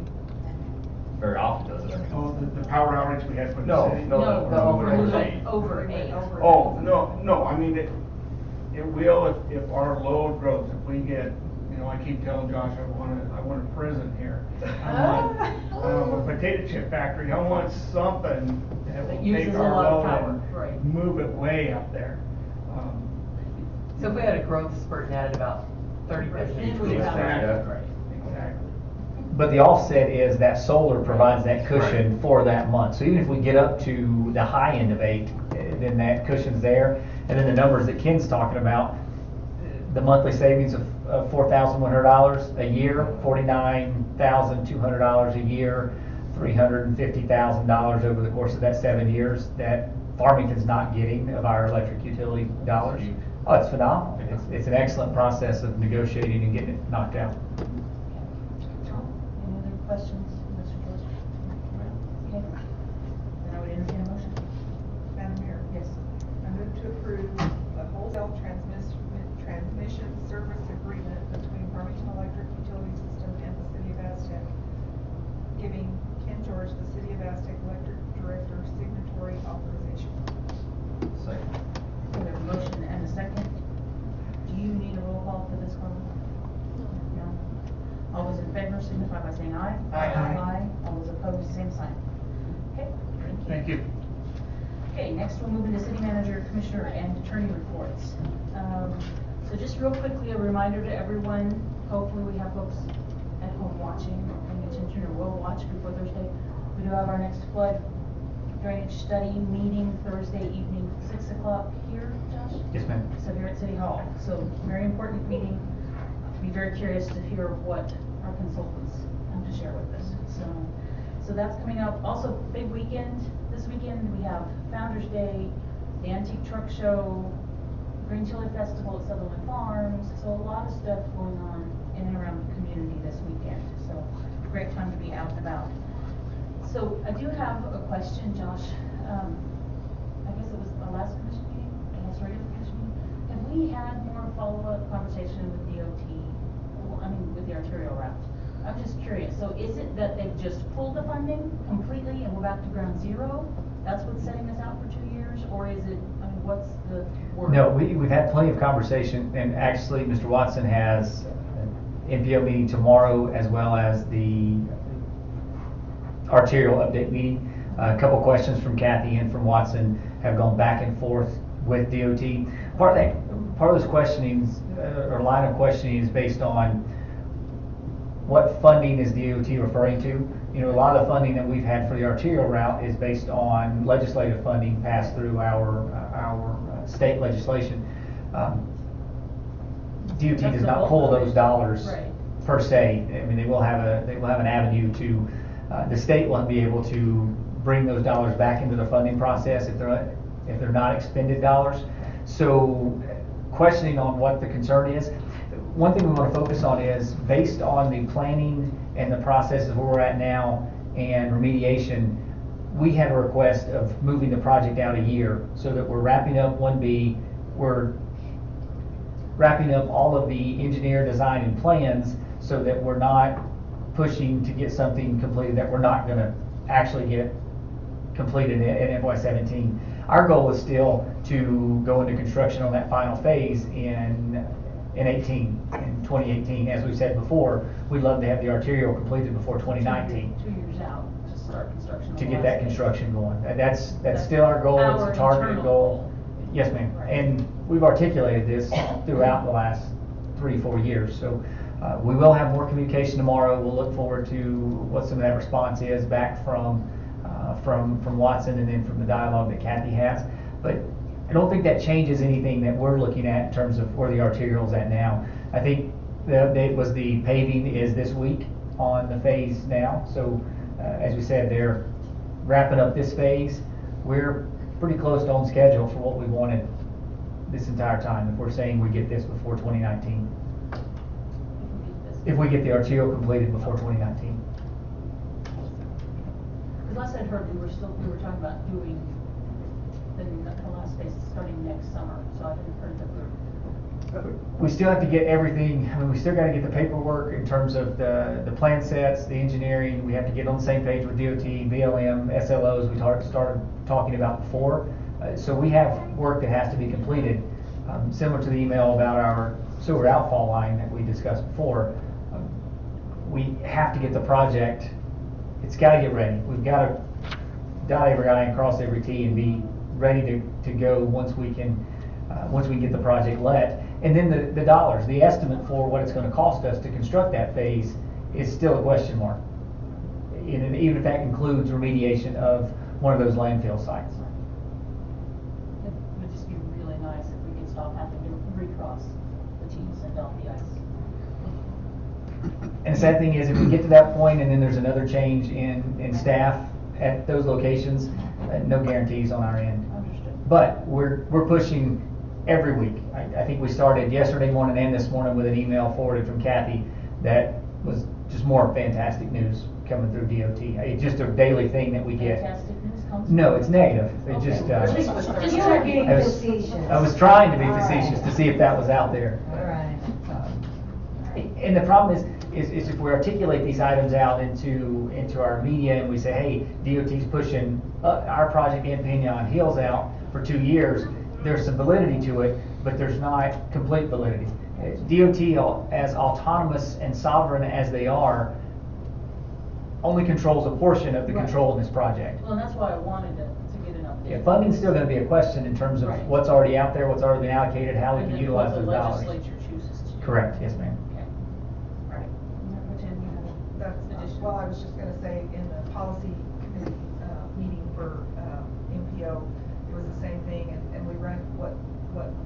very often, does it? I mean, Oh, the power outage we had with the No, city? no, over over 8. 8. Over 8. Oh, no, I mean, it will if our load grows. If we get, know, I keep telling Josh I want a prison here. I want a potato chip factory. I want something that will uses take a our lot of load power, right. and move it way up there. So if we had a growth spurt and added about 30 residents. Then we would have- Exactly. right. Exactly. But the offset is that solar provides that cushion for that month. So even if we get up to the high end of 8, then that cushion's there. And then the numbers that Ken's talking about, the monthly savings of $4,100 a year, $49,200 a year, $350,000 over the course of that 7 years that Farmington's not getting of our electric utility dollars. Oh, it's phenomenal. It's an excellent process of negotiating and getting it knocked out. Any other questions, Mr. George? Okay. Then I would entertain a motion. Madam Mayor? Yes. I move to approve the wholesale transmission service agreement between Farmington Electric Utility System and the City of Aztec, giving Ken George, the City of Aztec Electric Director, signatory authorization. Second. We have a motion and a second. Do you need a roll call for this one? No. All those in favor signify by saying aye. Aye. All those opposed, same sign. Okay, Thank you. Okay, next we'll move into city manager, commissioner, and attorney reports. So just real quickly, a reminder to everyone, hopefully we have folks at home watching, paying attention, or will watch before Thursday. We do have our next flood drainage study meeting Thursday evening, 6 o'clock here, Josh? Yes, ma'am. So here at City Hall. So very important meeting. Be very curious to hear what our consultants have to share with us. So that's coming up. Also, big weekend. This weekend we have Founders Day, the Antique Truck Show, Green Chili Festival at Sutherland Farms. So a lot of stuff going on in and around the community this weekend. So great time to be out and about. So I do have a question, Josh. I guess it was our last commission meeting, the last regular commission meeting. Have we had more follow-up conversation with DOT? Well, I mean, with the arterial route? I'm just curious. So is it that they've just pulled the funding completely and we're back to ground zero? That's what's setting us out for 2 years? Or is it, I mean, what's the word? No, we've had plenty of conversation, and actually, Mr. Watson has an MPO meeting tomorrow as well as the arterial update meeting. A couple questions from Kathy and from Watson have gone back and forth with DOT. Part of those questionings, or line of questioning, is based on what funding is DOT referring to. You know, a lot of the funding that we've had for the arterial route is based on legislative funding passed through our state legislation. DOT does not pull those dollars per se. I mean, they will have an avenue to. The state will be able to bring those dollars back into the funding process if they're not expended dollars. So, questioning on what the concern is. One thing we want to focus on is, based on the planning and the processes where we're at now and remediation, we had a request of moving the project out a year so that we're wrapping up 1B, we're wrapping up all of the engineer design and plans so that we're not pushing to get something completed that we're not going to actually get completed in FY17. Our goal is still to go into construction on that final phase in 2018. As we said before, we'd love to have the arterial completed before 2019. 2 years out to start construction. To get that construction going. That's still our goal. It's a targeted goal. Yes, ma'am. Right. And we've articulated this throughout the last 3-4 years. So we will have more communication tomorrow. We'll look forward to what some of that response is back from Watson and then from the dialogue that Kathy has. But I don't think that changes anything that we're looking at in terms of where the arterial's at now. I think the update was the paving is this week on the phase now. So as we said, they're wrapping up this phase. We're pretty close to on schedule for what we wanted this entire time, if we're saying we get this before 2019. If we get the arterial completed before 2019. Because last I'd heard we were talking about doing the last phase starting next summer, so I didn't heard that we still have to get everything. I mean, we still got to get the paperwork in terms of the plan sets, the engineering. We have to get on the same page with DOT, BLM, SLOs we started talking about before. So we have work that has to be completed. Similar to the email about our sewer outfall line that we discussed before, we have to get the project, it's got to get ready. We've got to dot every I and cross every T and be ready to go once we can get the project let. And then the dollars, the estimate for what it's going to cost us to construct that phase is still a question mark. And even if that includes remediation of one of those landfill sites. It would just be really nice if we could stop having to recross the T's and dot the I's. And the sad thing is, if we get to that point and then there's another change in staff at those locations, no guarantees on our end. Understood. But we're pushing every week. I think we started yesterday morning and this morning with an email forwarded from Kathy that was just more fantastic news coming through DOT. It's just a daily thing that we get. Fantastic news comes. No, it's negative. It Okay. just. At least what's there. You are being I was- facetious. I was trying to be All facetious right. to see if that was out there. All right. And the problem is if we articulate these items out into our media and we say, hey, DOT's pushing our project in Pinon Hills out for 2 years, there's some validity to it, but there's not complete validity. DOT, as autonomous and sovereign as they are, only controls a portion of the Right. control in this project. Well, and that's why I wanted to get an update. Yeah, funding's still going to be a question in terms of Right. what's already out there, what's already been allocated, how we And can then utilize what those the dollars. legislature chooses to do. Correct, yes, ma'am. Okay. All right. Member Tim, you have That's, additional? well, I was just gonna say, in the policy committee, meeting for, MPO, it was the same thing, and we run, what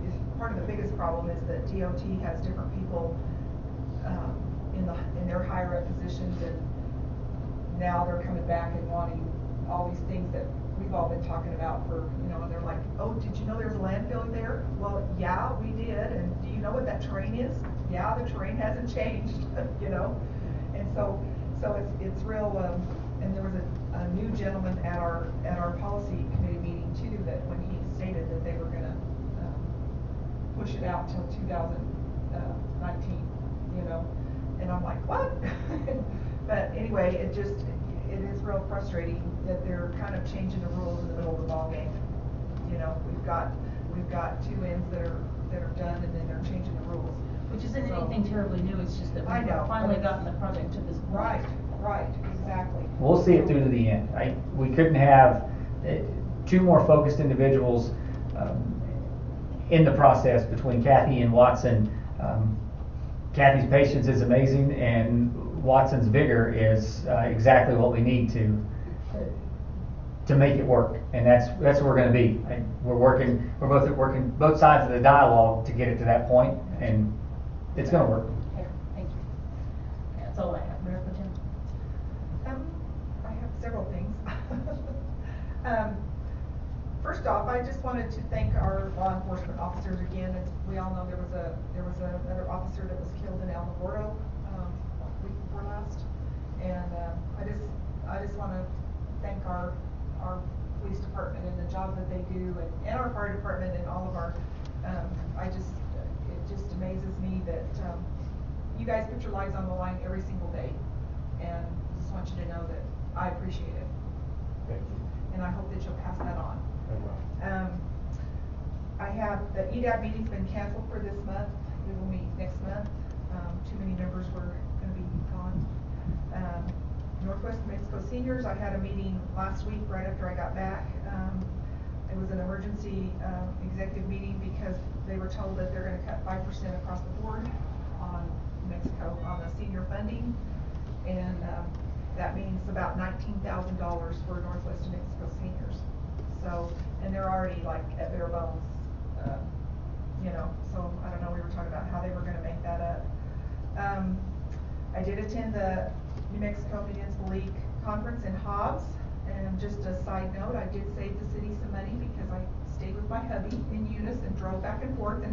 is, part of the biggest problem is that DOT has different people, in their higher up positions, and now they're coming back and wanting all these things that we've all been talking about for, and they're like, oh, did you know there's a landfill there? Well, yeah, we did, and do you know what that terrain is? Yeah, the terrain hasn't changed, and so it's real, and there was a new gentleman at our policy committee meeting too, that when he stated that they were gonna, push it out till 2019, and I'm like, what? But anyway, it is real frustrating that they're kind of changing the rules in the middle of the ballgame. We've got two ends that are done, and then they're changing the rules. Which isn't So- anything terribly new, it's just that I we've know, finally but gotten the project to this point. Right, exactly. We'll see it through to the end. We couldn't have two more focused individuals in the process between Kathy and Watson. Kathy's patience is amazing, and Watson's vigor is exactly what we need to make it work. And that's where we're going to be. We're both working both sides of the dialogue to get it to that point, and it's going to work. Okay, thank you. That's all I have. Mayor Pro Tem? I have several things. First off, I just wanted to thank our law enforcement officers again. As we all know, there was another officer that was killed in Alamogordo, week before last. And I just want to thank our police department and the job that they do, and our fire department and all of our, it just amazes me that you guys put your lives on the line every single day. And I just want you to know that I appreciate it. Thank you. And I hope that you'll pass that on. I will. I have, the EDAB meeting's been canceled for this month. We will meet next month. Too many members were gonna be gone. Northwest Mexico Seniors, I had a meeting last week right after I got back. It was an emergency, executive meeting because they were told that they're gonna cut 5% across the board on Mexico, on the senior funding. And, that means about $19,000 for Northwest Mexico Seniors. So, and they're already like at bare bones, so I don't know, we were talking about how they were gonna make that up. I did attend the New Mexico Municipal League Conference in Hobbs, and just a side note, I did save the city some money because I stayed with my hubby in Eunice and drove back and forth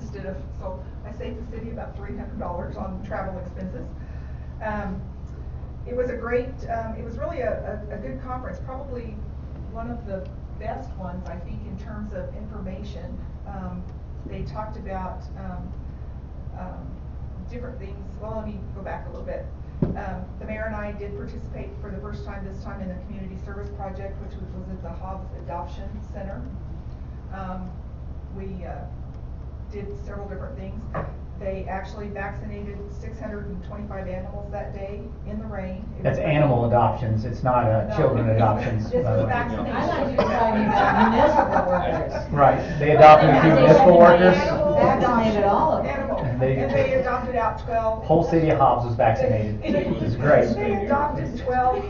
so I saved the city about $300 on travel expenses. It was a great, it was really a good conference, probably one of the best ones, I think, in terms of information. They talked about different things. Well, let me go back a little bit. The mayor and I did participate for the first time this time in the community service project, which was at the Hobbs Adoption Center. We did several different things. They actually vaccinated 625 animals that day in the rain. It That's was- animal adoptions, it's not No, children this- adoptions. This by the was way. vaccination. I thought you were talking about municipal workers. Right, they adopted a few municipal workers. Animal Vaccinated adoption. all of them. Animal. And And they- they adopted out 12. Whole city of Hobbs was vaccinated, which is great. They adopted 12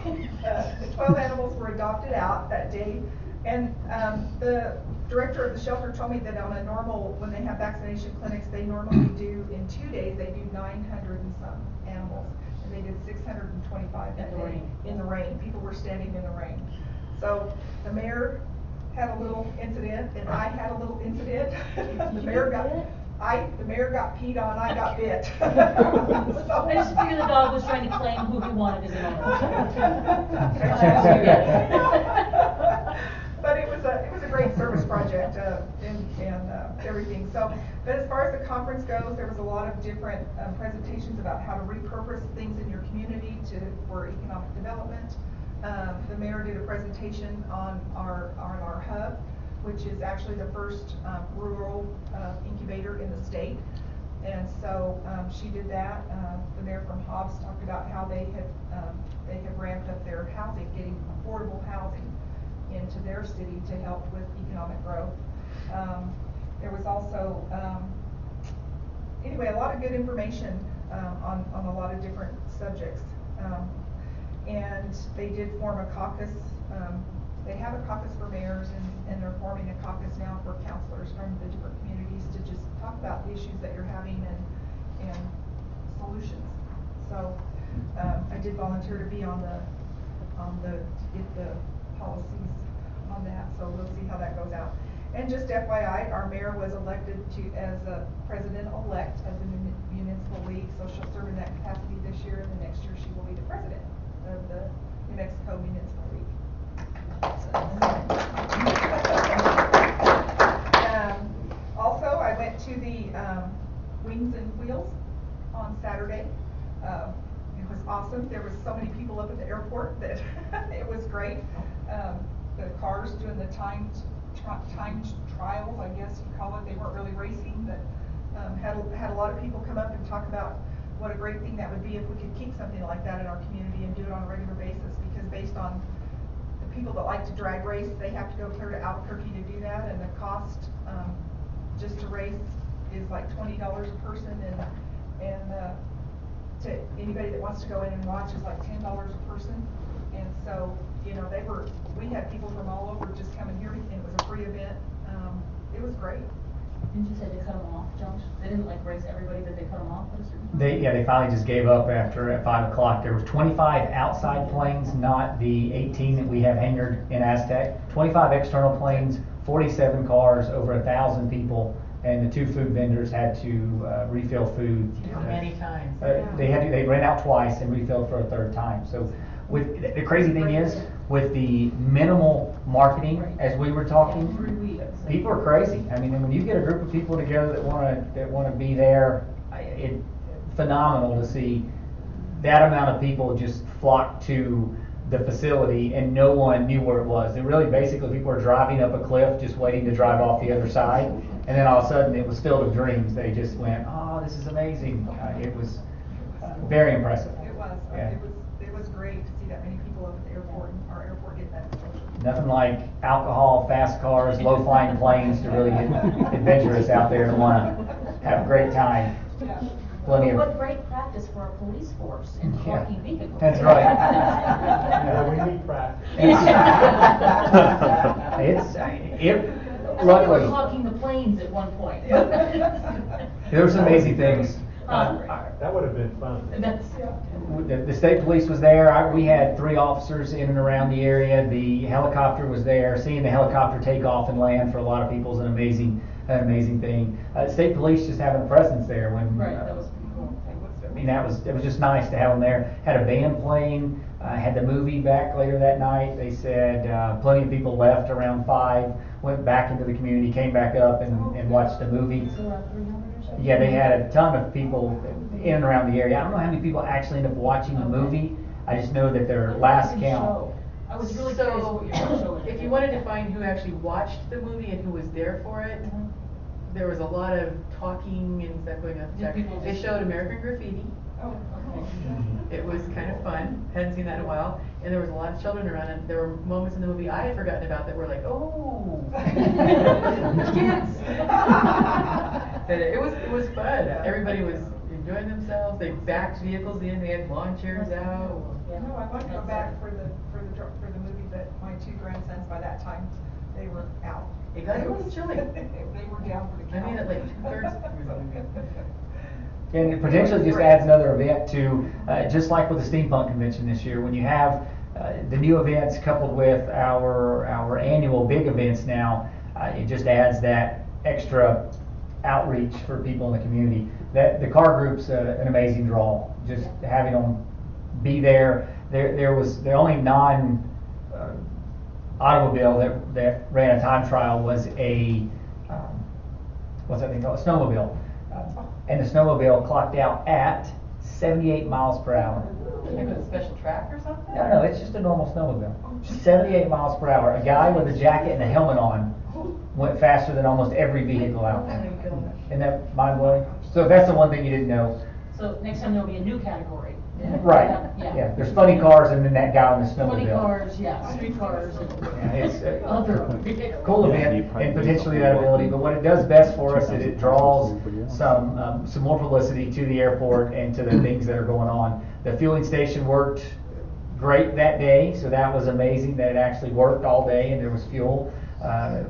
animals were adopted out that day. And the director of the shelter told me that on a normal, when they have vaccination clinics, they normally do, in 2 days, they do 900 and some animals. And they did 625 that day in the rain. People were standing in the rain. So the mayor had a little incident, and I had a little incident. The mayor got peed on, I got bit. So- I just figured the dog was trying to claim who he wanted as an owner. But it was a great service project, and everything. So, but as far as the conference goes, there was a lot of different presentations about how to repurpose things in your community for economic development. The mayor did a presentation on our hub, which is actually the first rural incubator in the state. And so she did that. The mayor from Hobbs talked about how they have ramped up their housing, getting affordable housing into their city to help with economic growth. There was also, anyway, a lot of good information on a lot of different subjects. And they did form a caucus. They have a caucus for mayors, and they're forming a caucus now for counselors from the different communities to just talk about the issues that you're having and solutions. So I did volunteer to be on the get the policies on that, so we'll see how that goes out. And just FYI, our mayor was elected as a president-elect of the municipal league, so she'll serve in that capacity this year, and the next year she will be the president of the New Mexico Municipal League. Also, I went to the Wings and Wheels on Saturday. It was awesome. There was so many people up at the airport that it was great. The cars doing the timed trials, I guess you call it. They weren't really racing, but had a lot of people come up and talk about what a great thing that would be if we could keep something like that in our community and do it on a regular basis. Because based on the people that like to drag race, they have to go clear to Albuquerque to do that, and the cost just to race is like $20 a person, and to anybody that wants to go in and watch is like $10 a person. And so, you know, we had people from all over just coming here, and it was a free event. It was great. Didn't you say they cut them off, Josh? They didn't like race everybody, but they cut them off at a certain time? They finally just gave up at 5 o'clock. There was 25 outside planes, not the 18 that we have hangared in Aztec. 25 external planes, 47 cars, over 1,000 people, and the 2 food vendors had to refill food. Many times. They ran out twice and refilled for a third time. So, the crazy thing is, with the minimal marketing, as we were talking, 3 weeks. people are crazy. I mean, when you get a group of people together that want to be there, it's phenomenal to see that amount of people just flock to the facility, and no one knew where it was. And really, basically, people were driving up a cliff, just waiting to drive off the other side, and then all of a sudden, it was filled with dreams. They just went, "Oh, this is amazing!" It was very impressive. It was. Yeah. It was great to see that many people up at the airport, and our airport get that exposure. Nothing like alcohol, fast cars, low-flying planes to really get adventurous out there and want to have a great time. Yeah. Plenty of. What great practice for our police force in Yeah. blocking vehicles. That's right. Yeah, we need practice. They Luckily, were hawking the planes at one point. there were some amazing things. That would have been fun. That's, The state police was there. We had 3 officers in and around the area. The helicopter was there. Seeing the helicopter take off and land for a lot of people is an amazing thing. State police just having a presence there when. right, that was pretty cool. I mean, it was just nice to have them there. Had a band playing. Had the movie back later that night. They said plenty of people left around 5, went back into the community, came back up and watched the movie. So around 300 or so? Yeah, they had a ton of people in and around the area. I don't know how many people actually end up watching the movie. I just know that their last count. I was really curious So, what you were showing. if you wanted to find who actually watched the movie and who was there for it, there was a lot of talking and stuff going on. Did people They just- showed American Graffiti. Oh, It was kind of fun, hadn't seen that in a while, and there was a lot of children around, and there were moments in the movie I had forgotten about that were like, oh, kids. But it was fun. Everybody was enjoying themselves. They backed vehicles in. They had lawn chairs out. No, I want to go back for the movie, but my two grandsons, by that time, they were out. It got a little chilly. They were down for the count. I made it like 2/3. And it potentially just adds another event to, just like with the steampunk convention this year, when you have the new events coupled with our annual big events now, it just adds that extra outreach for people in the community. That the car group's an amazing draw. Just having them be there. There was the only non automobile that ran a time trial was a what's that thing called? A snowmobile. And the snowmobile clocked out at 78 miles per hour. Like with a special track or something? No, it's just a normal snowmobile. 78 miles per hour. A guy with a jacket and a helmet on went faster than almost every vehicle out there. Isn't that mind blowing? So if that's the one thing you didn't know. So next time there'll be a new category. Right. Yeah. Yeah. There's funny cars and then that guy on the snowmobile. Funny cars, yeah, street cars and. Yeah, it's Other. cool event and potentially that ability, but what it does best for us is it draws some more publicity to the airport and to the things that are going on. The fueling station worked great that day, so that was amazing that it actually worked all day and there was fuel.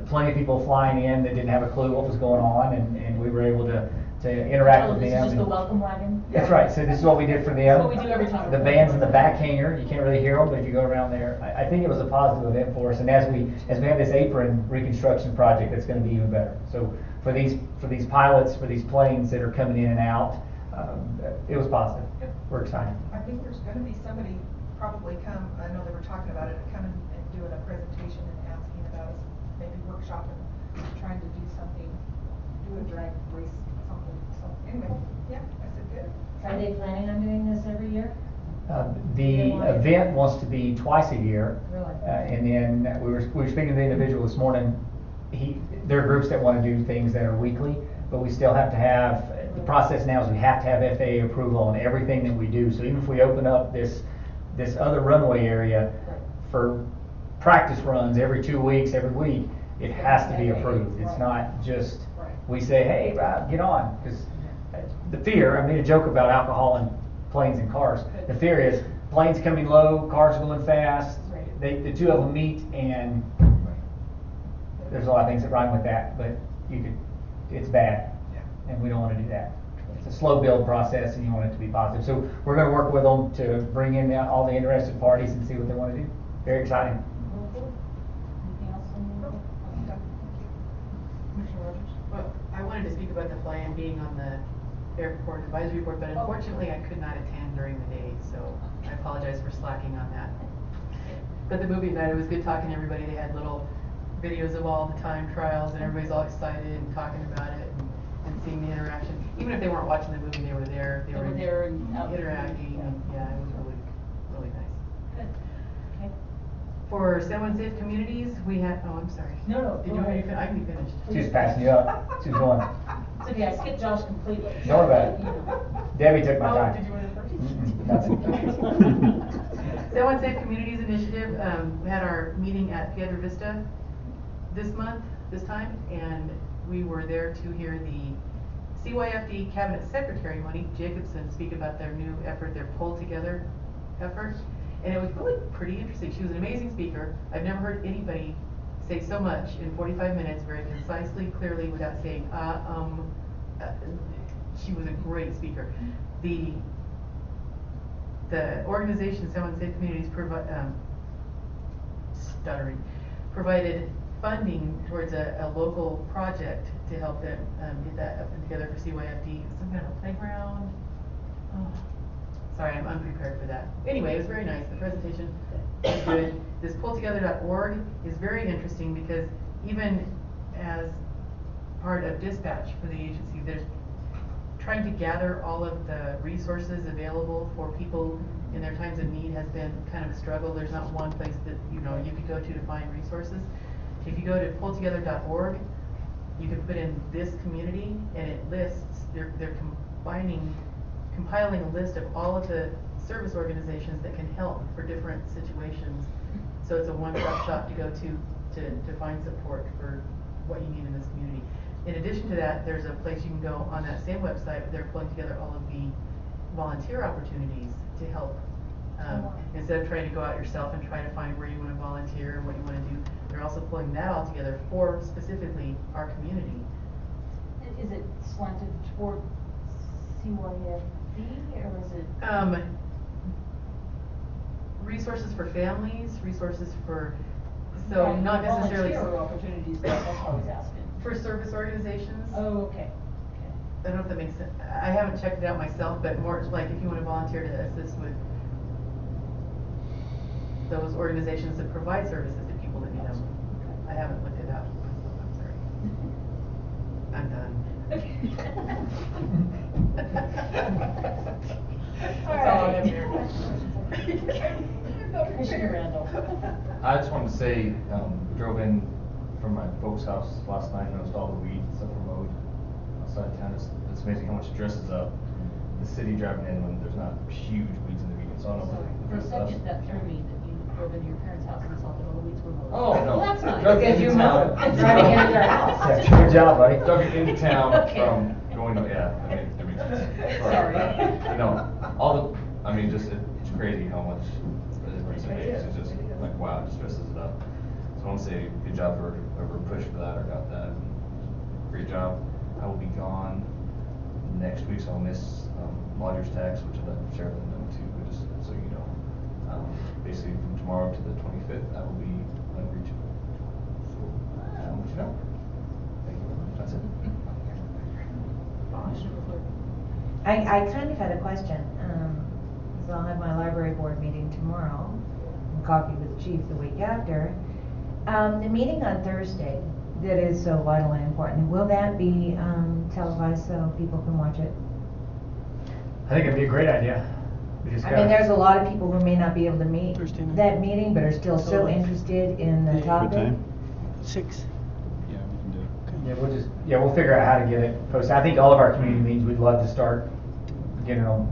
Plenty of people flying in that didn't have a clue what was going on, and we were able to interact with them. This is just the welcome wagon? That's right, so this is what we did for them. That's what we do every time. The band's in the back hangar, you can't really hear them, but if you go around there, I think it was a positive event for us, and as we have this apron reconstruction project, that's gonna be even better. So for these pilots, for these planes that are coming in and out, it was positive. We're excited. I think there's gonna be somebody probably come, I know they were talking about it, coming and doing a presentation and asking about us, maybe workshopping, trying to do something, do a drag race, something, so, anyway, yeah, I said good. Are they planning on doing this every year? The event wants to be twice a year. Really? And then we were speaking to the individual this morning. There are groups that want to do things that are weekly, but we still have to have, the process now is we have to have FAA approval on everything that we do. So even if we open up this other runway area for practice runs every 2 weeks, every week, it has to be approved. It's not just, we say, hey, get on. Because the fear, I made a joke about alcohol and planes and cars. The fear is planes coming low, cars going fast. The two of them meet, and there's a lot of things that rhyme with that, but it's bad, and we don't want to do that. It's a slow build process, and you want it to be positive. So we're going to work with them to bring in all the interested parties and see what they want to do. Very exciting. Anything else on the? Commissioner Rogers? Well, I wanted to speak about the fly-in being on the airport advisory board, but unfortunately I could not attend during the day, so I apologize for slacking on that. But the movie night, it was good talking to everybody. They had little videos of all the time trials, and everybody's all excited and talking about it and seeing the interaction. Even if they weren't watching the movie, they were there. They were there and out interacting. And, yeah, it was really nice. Good. Okay. For Safe Communities, we had. Oh, I'm sorry. No, Did go you want me ahead. to I can be finished. She's passing you up. She's going. It's okay, I skipped Josh completely. Don't worry about it. Debbie took my time. Did you want to first? Nothing. Safe Communities Initiative, we had our meeting at Piedra Vista this time, and we were there to hear the CYFD Cabinet Secretary, Monique Jacobson, speak about their new effort, their Pull Together effort. And it was really pretty interesting. She was an amazing speaker. I've never heard anybody say so much in 45 minutes, very concisely, clearly, without saying, she was a great speaker. The organization, Safe Communities, provided funding towards a local project to help them get that up and together for CYFD. Some kind of a playground. Oh, sorry, I'm unprepared for that. Anyway, it was very nice. The presentation was good. This pulltogether.org is very interesting because even as part of dispatch for the agency, there's trying to gather all of the resources available for people in their times of need has been kind of a struggle. There's not one place that you could go to find resources. If you go to pulltogether.org, you can put in this community, and it lists, they're compiling a list of all of the service organizations that can help for different situations. So it's a one-stop shop to go to find support for what you need in this community. In addition to that, there's a place you can go on that same website. They're pulling together all of the volunteer opportunities to help. Instead of trying to go out yourself and try to find where you want to volunteer and what you want to do, they're also pulling that all together for specifically our community. Is it slanted toward CYFD or is it? Resources for families, resources for, so Right, not necessarily. volunteer opportunities, that's what I was asking. For service organizations. Oh, okay. I don't know if that makes sense. I haven't checked it out myself, but more like if you want to volunteer to assist with those organizations that provide services to people that need them. I haven't looked it up myself, I'm sorry. That's all I have here. Commissioner Randall. I just wanted to say, drove in from my folks' house last night, noticed all the weeds and stuff were mowed outside town. It's amazing how much it dresses up the city driving in when there's not huge weeds in the weekend. So I don't know if it For a dresses up. second, that threw me that you drove into your parents' house and saw that all the weeds were mowed. Oh, no. Well, that's nice. Drove Because you into town. driving into their house. Yeah, good job, buddy. Drove into town Okay. from going to, yeah, that makes sense. Sorry. You know, all the, I mean, just, it's crazy how much it makes. It's just like, wow, it just dresses it up. So I want to say good job for whoever pushed for that or got that. Great job. I will be gone next week, so I'll miss lodger's tax, which I'll let Sherilyn know too, but just so you know. Basically from tomorrow to the 25th, that will be unreachable. So, I'll let you know. Thank you very much. That's it. I kind of had a question. So I'll have my library board meeting tomorrow, and coffee with the chief the week after. The meeting on Thursday that is so vitally important, will that be televised so people can watch it? I think it'd be a great idea. We just I gotta- mean, there's a lot of people who may not be able to meet Thursday night. that meeting, but are still so interested in the topic. 6. Yeah, we can do it. Yeah, we'll figure out how to get it posted. I think all of our community meetings, we'd love to start getting them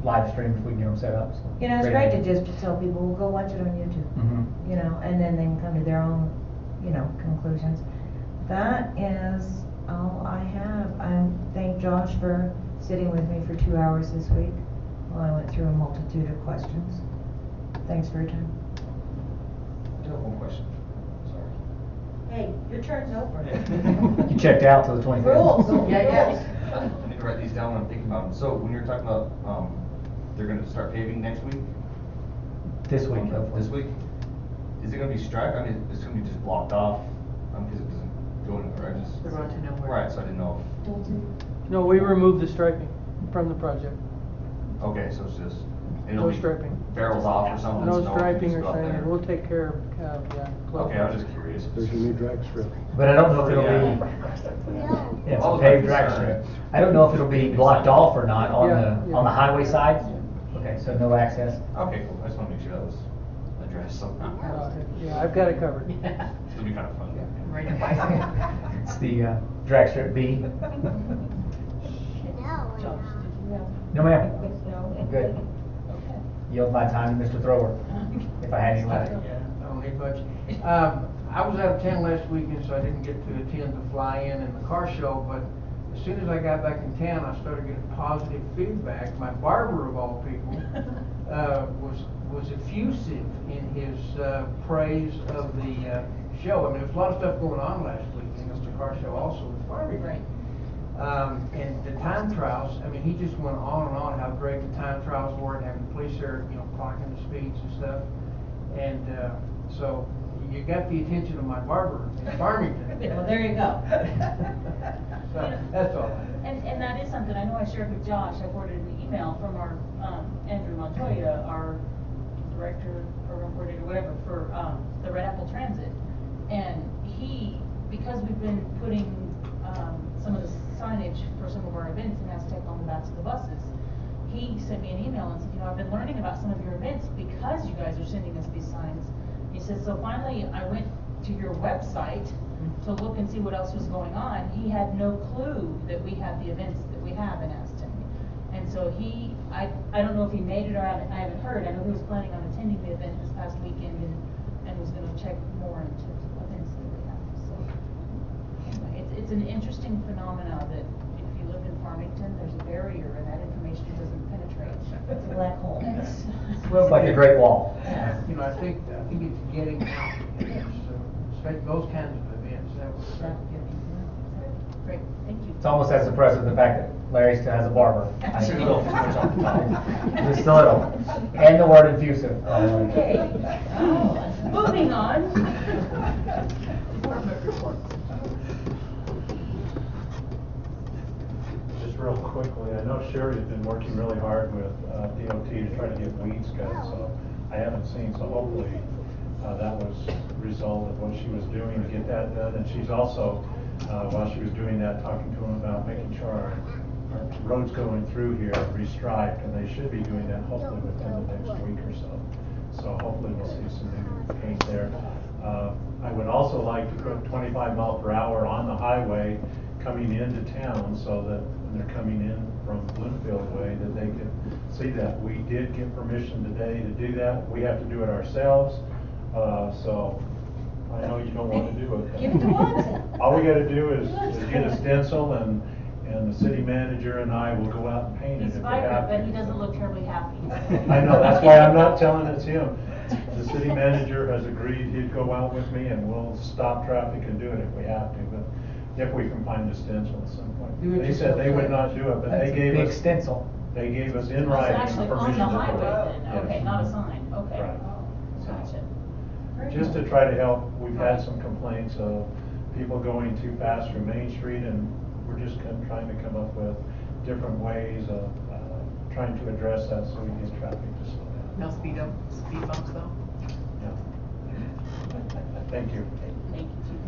live streamed if we can get them set up. So, You know, it's great to idea. just tell people, well, go watch it on YouTube. Mhm. You know, and then they can come to their own, conclusions. That is all I have. I thank Josh for sitting with me for 2 hours this week while I went through a multitude of questions. Thanks for your time. I do have one question. Sorry. Hey, your turn's over. You checked out till the 25th. Rules. Yeah. I need to write these down when I'm thinking about them. So when you're talking about, they're gonna start paving next week? This week, hopefully. This week? Is it gonna be striped? I mean, it's gonna be just blocked off, because it doesn't go anywhere, I just. The road to nowhere. Right, so I didn't know No, we removed the striping from the project. if, okay, so it's just, it'll No be striping. barrels off or something? so No one can striping just or go up saying, there? we'll take care of, Okay, I was just curious. There's a new drag strip. But I don't know if it'll be, yeah, it's a paved drag strip. I don't know if it'll be blocked off or not on Yeah. on the highway side. Okay, so no access. Okay, cool, I just wanna make sure that was addressed somehow. Yeah, I've got it covered. It'll be kinda fun. Right in bicycle. It's the drag strip B. No, ma'am. No? Good. Yield my time to Mr. Thrower, if I had any left. Yeah, I don't need much. I was out of town last weekend, so I didn't get to attend the fly-in and the car show, but as soon as I got back in town, I started getting positive feedback. My barber, of all people, was effusive in his praise of the show. I mean, there was a lot of stuff going on last weekend, at the car show also with farming. Right. And the time trials, I mean, he just went on and on how great the time trials were and having the police there, clocking the speeds and stuff. And so you got the attention of my barber in Farmington. Well, there you go. So that's all. And that is something, I know I shared with Josh, I forwarded an email from our, Andrew Montoya, our director, program coordinator, whatever, for, the Red Apple Transit. And he, because we've been putting, some of the signage for some of our events in Aztec on the backs of the buses, he sent me an email and said, I've been learning about some of your events because you guys are sending us these signs. He says, so finally I went to your website to look and see what else was going on, he had no clue that we have the events that we have in Aztec. And so I don't know if he made it or I haven't heard. I know he was planning on attending the event this past weekend and was gonna check more into events that we have, so. Anyway, it's an interesting phenomena that if you live in Farmington, there's a barrier and that information doesn't penetrate. It's a black hole. It's like a Great Wall. You know, I think it's getting out, so, especially those kinds of events, that would. Great, thank you. It's almost as impressive the fact that Larry still has a barber. I see a little too much on the top. Just a little. And the word infusive. Okay. Moving on. Department report. Just real quickly, I know Sherry's been working really hard with DOT to try to get weeds cut, so I haven't seen, so hopefully that was a result of what she was doing to get that done. And she's also, while she was doing that, talking to him about making sure our roads going through here are restriped, and they should be doing that hopefully within the next week or so. So hopefully we'll see some new paint there. I would also like to put 25 mile per hour on the highway coming into town so that when they're coming in from Bloomfield Way, that they can see that. We did get permission today to do that. We have to do it ourselves, so I know you don't want to do it. Give it to Watson. All we gotta do is get a stencil and the city manager and I will go out and paint it He's if we have vibrant, but he to. doesn't look terribly happy. I know, that's why I'm not telling it's him. The city manager has agreed he'd go out with me and we'll stop traffic and do it if we have to, but if we can find a stencil at some point. Do it They said they would not do it, but That's they a gave big us. stencil. They gave us in It's writing actually permission on the to do it. highway then, Yes. okay, not a sign, okay. Right. Oh, gotcha. Very Just to good. try to help, we've had some complaints of people going too fast through Main Street, and we're just trying to come up with different ways of trying to address that so we get traffic to slow down. No speed bumps though? Yeah. Thank you. Thank you, Chief.